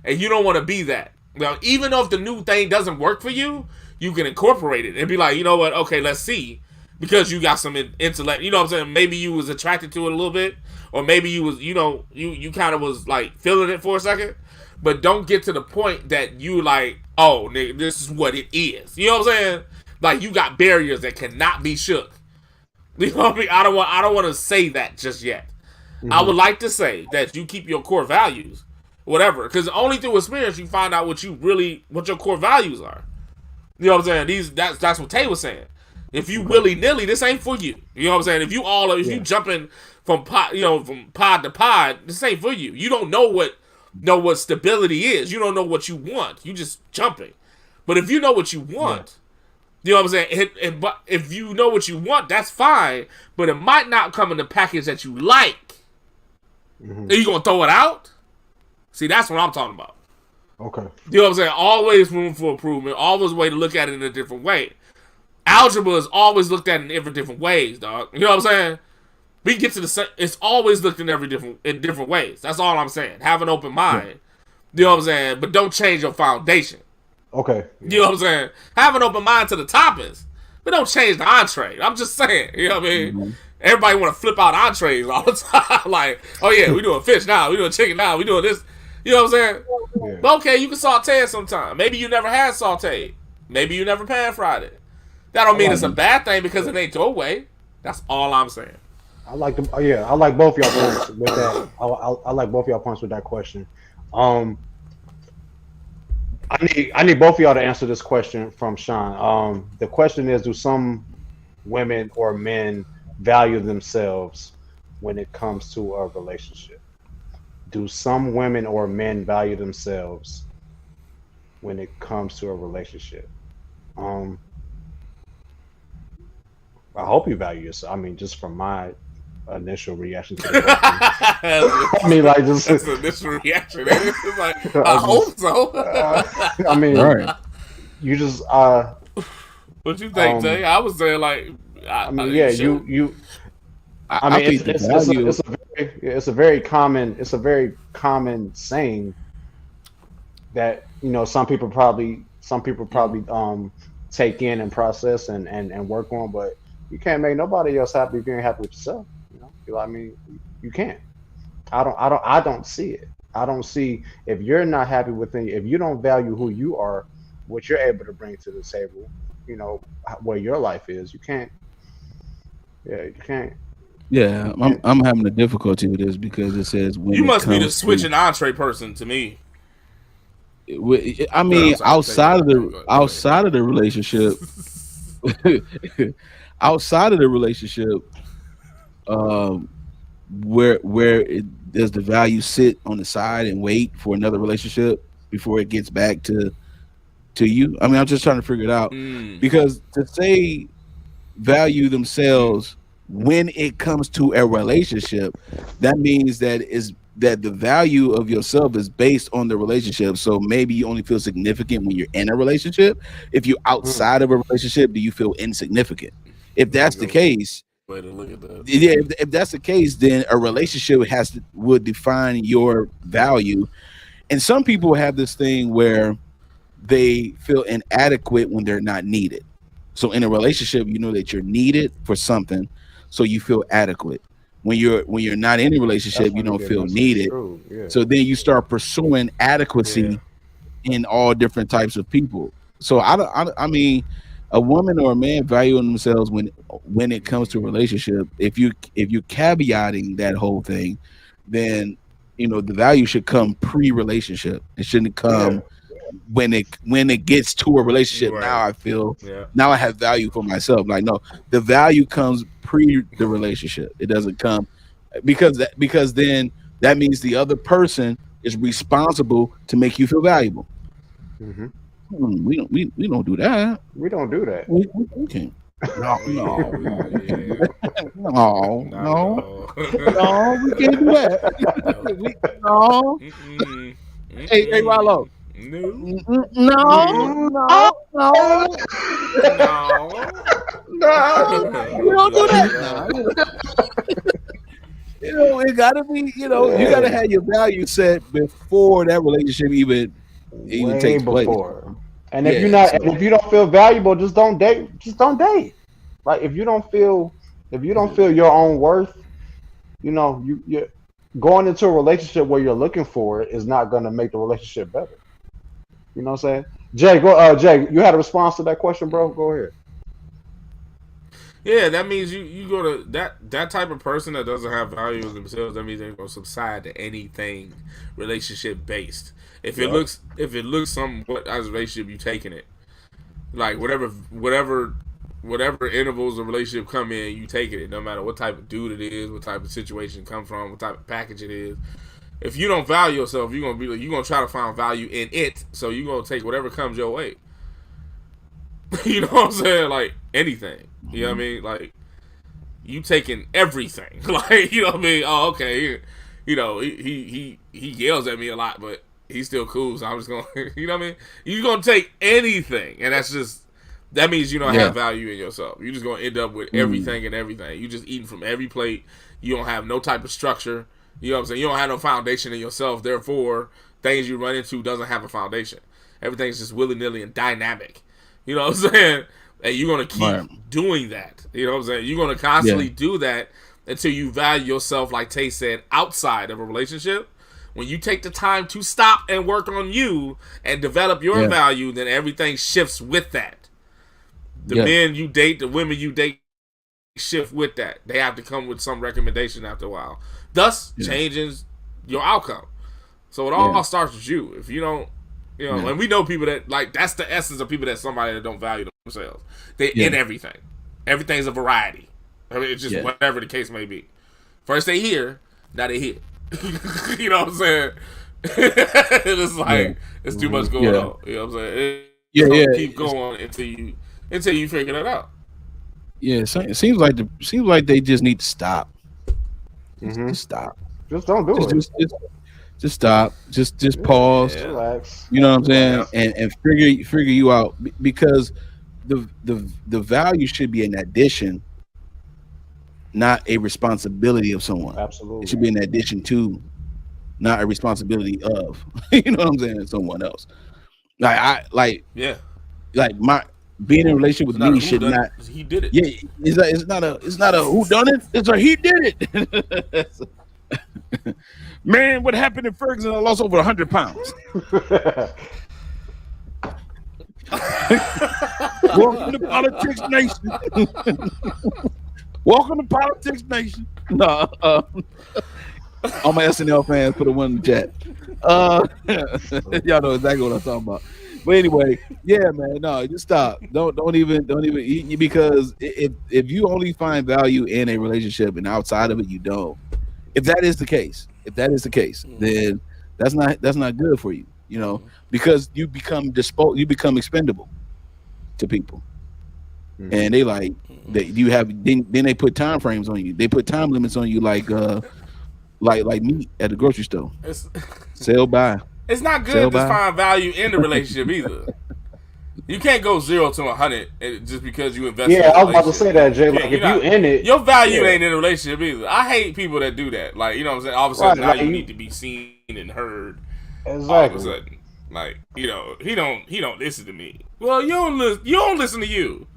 And you don't want to be that. Now, even though if the new thing doesn't work for you, you can incorporate it and be like, you know what? Okay, let's see. Because you got some intellect. You know what I'm saying? Maybe you was attracted to it a little bit. Or maybe you was, you know, you kind of was like feeling it for a second. But don't get to the point that you like, oh, nigga, this is what it is. You know what I'm saying? Like, you got barriers that cannot be shook. You know what I mean? I don't want to say that just yet. Mm-hmm. I would like to say that you keep your core values, whatever, because only through experience you find out what your core values are. You know what I'm saying? That's what Tay was saying. If you willy-nilly, this ain't for you. You know what I'm saying? If you jumping from pod to pod, this ain't for you. You don't know what stability is. You don't know what you want. You just jumping. But if you know what you want. You know what I'm saying? But if you know what you want, that's fine. But it might not come in the package that you like. Mm-hmm. Are you going to throw it out? See, that's what I'm talking about. Okay. You know what I'm saying? Always room for improvement. Always a way to look at it in a different way. Algebra is always looked at in different ways, dog. You know what I'm saying? We get to the same. It's always looked in different ways. That's all I'm saying. Have an open mind. Yeah. You know what I'm saying? But don't change your foundation. Okay. Yeah. You know what I'm saying? Have an open mind to the toppings, but don't change the entree. I'm just saying. You know what I mean? Mm-hmm. Everybody want to flip out entrees all the time. Like, oh yeah, we doing fish now. We doing chicken now. We doing this. You know what I'm saying? Yeah. But okay, you can saute it sometime. Maybe you never had sauteed. Maybe you never pan fried it. That don't mean it's a bad thing because it ain't your way. That's all I'm saying. I like them. Yeah, I like both y'all points with that. I like both y'all points with that question. I need both of y'all to answer this question from Sean. The question is, do some women or men value themselves when it comes to a relationship? Do some women or men value themselves when it comes to a relationship? I hope you value yourself. I mean, just from my initial reaction to the question. I mean, like, just that's the initial reaction. It's like, I hope so. I mean, right. You just what you think, Jay? I was saying, like, I mean, yeah, you. I mean, it's a very common saying that, you know, some people probably take in and process and work on, but you can't make nobody else happy if you ain't happy with yourself. You know, I mean, you can't. I don't see it. I don't see, if you're not happy within, if you don't value who you are, what you're able to bring to the table, you know, where your life is, you can't. Yeah, you can't. Yeah, I'm having a difficulty with this because it says when you must be the switching entree person to me. I mean, outside of the relationship, outside of the relationship, where does the value sit on the side and wait for another relationship before it gets back to you? I mean, I'm just trying to figure it out because to say value themselves when it comes to a relationship, that means that the value of yourself is based on the relationship. So maybe you only feel significant when you're in a relationship. If you're outside of a relationship, do you feel insignificant? If that's the case, way to look at that. yeah, if that's the case, then a relationship would define your value. And some people have this thing where they feel inadequate when they're not needed. So in a relationship, you know that you're needed for something, so you feel adequate. When you're not in a relationship, you don't feel needed. Yeah. So then you start pursuing adequacy in all different types of people. So I mean, a woman or a man valuing themselves when it comes to a relationship. If you caveating that whole thing, then the value should come pre-relationship. It shouldn't come when it gets to a relationship. Right. Now I feel now I have value for myself. Like, no, the value comes pre the relationship. It doesn't come because then that means the other person is responsible to make you feel valuable. We don't do that. We don't do that. We can't. No, we can't do that. No. Hey, Rollo. No. We don't do that. It gotta be. You gotta have your value set before that relationship even takes place. And if if you don't feel valuable, just don't date. Just don't date. Like if you don't feel your own worth, you're going into a relationship where you're looking for it is not going to make the relationship better. You know what I'm saying? Jay, you had a response to that question, bro? Go ahead. Yeah, that means you go to that type of person that doesn't have value in themselves. That means they're going to subside to anything relationship based. If it looks somewhat as a relationship, you taking it. Like whatever intervals of relationship come in, you taking it. No matter what type of dude it is, what type of situation it comes from, what type of package it is. If you don't value yourself, you're gonna try to find value in it. So you're gonna take whatever comes your way. You know what I'm saying? Like anything. You know what I mean? Like you taking everything. Like, you know what I mean? Oh, okay. He yells at me a lot, but he's still cool. So I'm just gonna, you know what I mean? You're gonna take anything, and that means you don't have value in yourself. You're just gonna end up with everything and everything. You just eating from every plate. You don't have no type of structure. You know what I'm saying? You don't have no foundation in yourself. Therefore, things you run into doesn't have a foundation. Everything's just willy-nilly and dynamic. You know what I'm saying? And you're going to keep doing that. You know what I'm saying? You're going to constantly do that until you value yourself, like Tay said, outside of a relationship. When you take the time to stop and work on you and develop your value, then everything shifts with that. The men you date, the women you date shift with that. They have to come with some recommendation after a while. Thus, changes your outcome. So it all starts with you. If you don't, and we know people that, like, that's the essence of people somebody that don't value themselves. They in everything. Everything's a variety. I mean, it's just whatever the case may be. First they here, now they here. You know what I'm saying? It's like it's too much going on. You know what I'm saying? Keep going until you figure that out. Yeah, it seems like they just need to stop. Just stop. Just don't do it. Just stop. Just pause. Relax. You know what I'm saying? And figure you out, because the value should be an addition, not a responsibility of someone. Absolutely. It should be an addition to, not a responsibility of. You know what I'm saying? Someone else. Like my being in a relationship with me should not. He did it. Yeah, it's not a who done it. It's a he did it. Man, what happened in Ferguson? I lost over 100 pounds. Welcome to Politics Nation. Welcome to Politics Nation. No, all my SNL fans put a one in the chat. Y'all know exactly what I'm talking about. But anyway, yeah, man, no, just stop. Don't even because if you only find value in a relationship and outside of it you don't. If that is the case, if that is the case, then that's not good for you, you know, because you become expendable to people, and they like that you have. Then they put time frames on you. They put time limits on you, like meat at the grocery store. Sell by. It's not good to find value in the relationship either. You can't go 0 to 100 just because you invest. Yeah, I was about to say that, Jay. Like, if you in it, your value ain't in a relationship either. I hate people that do that. Like, you know what I'm saying? All of a sudden, now you need to be seen and heard. Exactly. All of a sudden, like, you know, he don't listen to me. Well, you don't listen to you.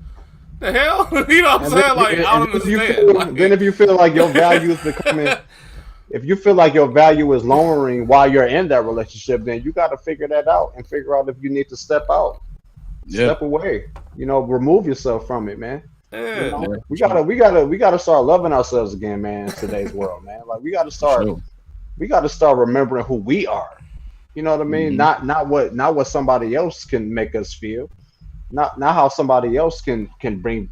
The hell, you know what I'm saying? Like, I don't understand. Then if you feel like your value is becoming. If you feel like your value is lowering while you're in that relationship, then you got to figure that out and figure out if you need to step out, step away. You know, remove yourself from it, man. Yeah. You know, we gotta start loving ourselves again, man. In today's world, man. Like we gotta start remembering who we are. You know what I mean? Not what somebody else can make us feel. Not how somebody else can bring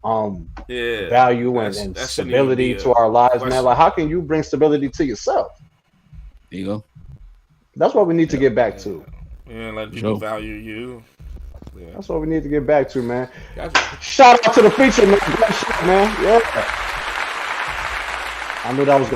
value and stability to our lives, man. Like, how can you bring stability to yourself? There you go. That's what we need to get back to. Yeah, let people value you. Yeah. That's what we need to get back to, man. Gotcha. Shout out to the feature, man. Great shit, man. Yeah. I knew that was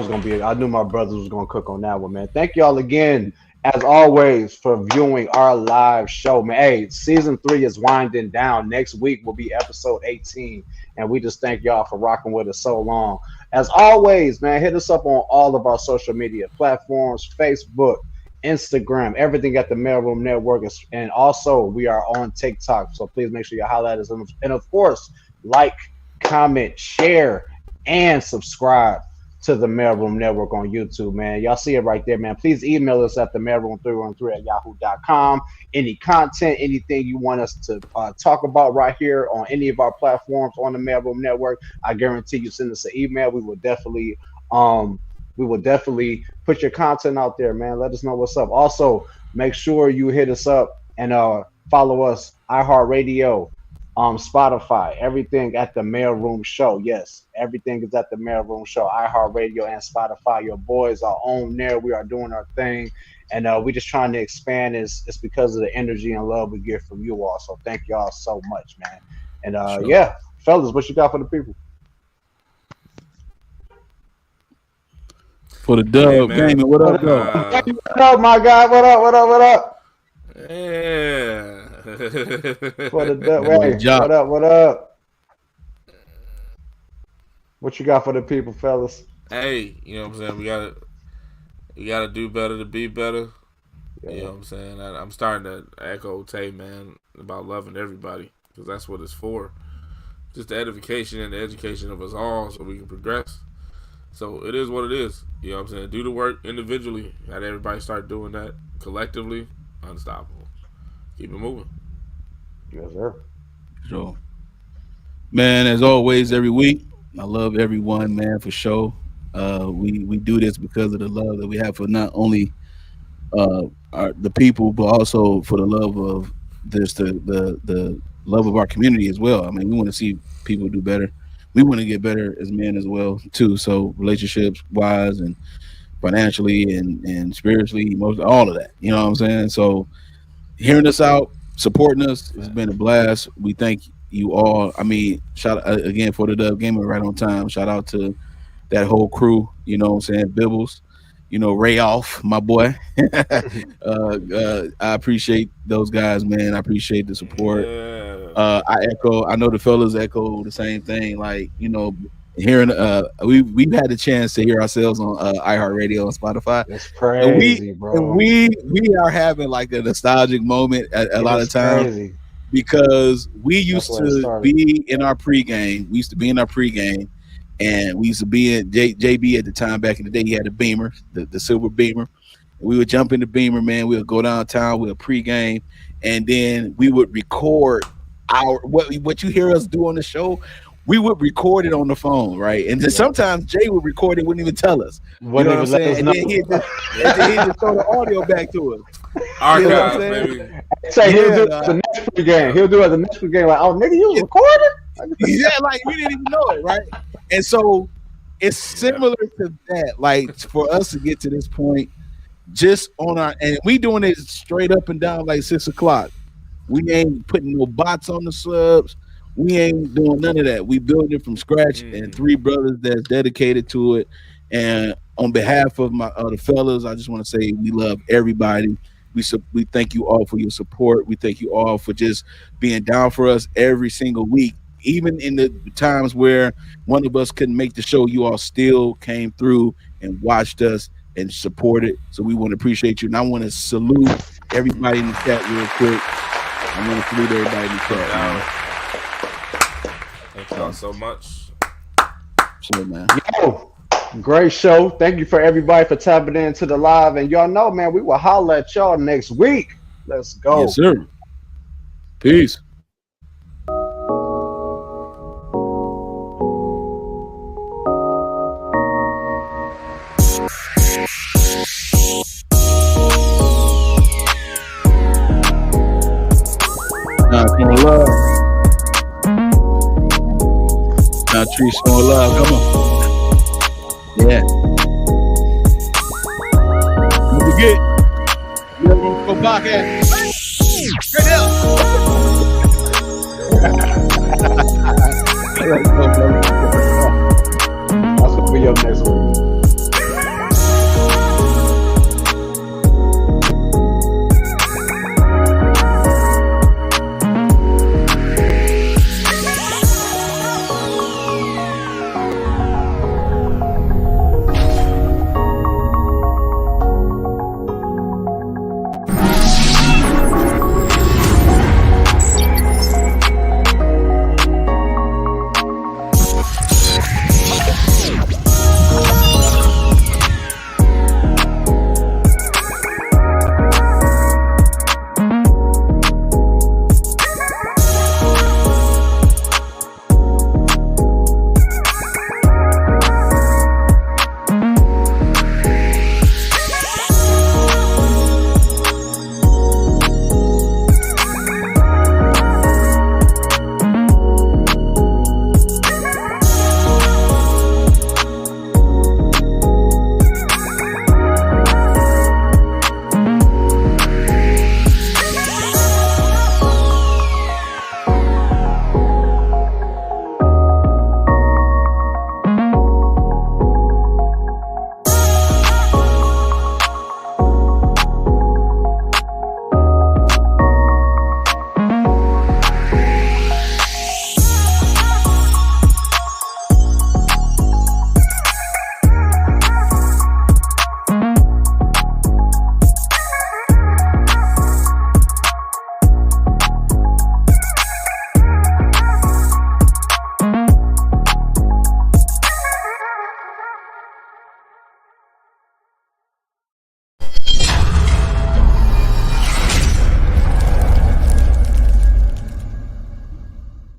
gonna be it. I knew my brothers was gonna cook on that one, man. Thank y'all again, as always, for viewing our live show, man. Hey, season 3 is winding down. Next week will be episode 18, and we just thank y'all for rocking with us so long. As always, man, hit us up on all of our social media platforms: Facebook, Instagram, everything at the Maleroom Network, and also we are on TikTok. So please make sure you highlight us, and of course, like, comment, share, and subscribe to the Maleroom Network on YouTube, man. Y'all see it right there, man. Please email us at the Maleroom313@yahoo.com. Any content, anything you want us to talk about right here on any of our platforms on the Maleroom Network, I guarantee you send us an email. We will definitely put your content out there, man. Let us know what's up. Also, make sure you hit us up and follow us, iHeartRadio, Spotify, everything at the Maleroom Show. Yes, everything is at the Maleroom Show, iHeartRadio and Spotify. Your boys are on there. We are doing our thing, and we're just trying to expand. It's because of the energy and love we get from you all. So thank y'all so much, man. And yeah, fellas, what you got for the people? For the dub, gaming, what up, what up, my guy? What up? Yeah. For the dub, what up? What you got for the people, fellas? Hey, you know what I'm saying? We gotta do better to be better. Yeah. You know what I'm saying? I'm starting to echo Tay, man, about loving everybody, because that's what it's for. Just the edification and the education of us all, so we can progress. So it is what it is. You know what I'm saying? Do the work individually. Had everybody start doing that collectively. Unstoppable. Keep it moving. Yes, sir. Sure. Man, as always, every week, I love everyone, man, for sure. We do this because of the love that we have for not only the people, but also for the love of the love of our community as well. I mean, we want to see people do better. We want to get better as men as well, too. So relationships wise and financially and spiritually, emotionally, all of that. You know what I'm saying? So hearing us out, supporting us, it's been a blast. We thank you all. I mean, shout out again for the Dub Gamer right on time. Shout out to that whole crew, you know what I'm saying? Bibbles, you know, Ray Off, my boy. I appreciate those guys, man. I appreciate the support. I know the fellas echo the same thing. Like, you know, hearing we've had the chance to hear ourselves on iHeartRadio and Spotify. That's crazy, bro. We are having like a nostalgic moment a lot of times. Crazy. Because we used to be in our pregame. We used to be in our pregame, and we used to be in JB at the time back in the day. He had a Beamer, the silver Beamer. We would jump in the Beamer, man. We would go downtown. We would pregame, and then we would record what you hear us do on the show. We would record it on the phone, right? And then sometimes Jay would record it, wouldn't even tell us. You know what I'm saying? And then he'd just throw the audio back to us. Archives, baby. Say he'll do the next pregame. He'll do it the next pregame. Like, oh, nigga, you was recording? Yeah, like we didn't even know it, right? And so it's similar to that. Like for us to get to this point, just on our and we doing it straight up and down like 6 o'clock. We ain't putting no bots on the subs. We ain't doing none of that. We building it from scratch, and 3 brothers that's dedicated to it. And on behalf of my the fellas, I just want to say we love everybody. We thank you all for your support. We thank you all for just being down for us every single week. Even in the times where one of us couldn't make the show, you all still came through and watched us and supported. So we want to appreciate you. And I want to salute everybody in the chat real quick. I want to salute everybody in the chat, man. Thank y'all so much. So, man. Yo, great show. Thank you for everybody for tapping into the live. And y'all know, man, we will holler at y'all next week. Let's go. Yes, sir. Peace. Showing love. Now, Tree showing love. Come on. Yeah. Don't forget. Go back at.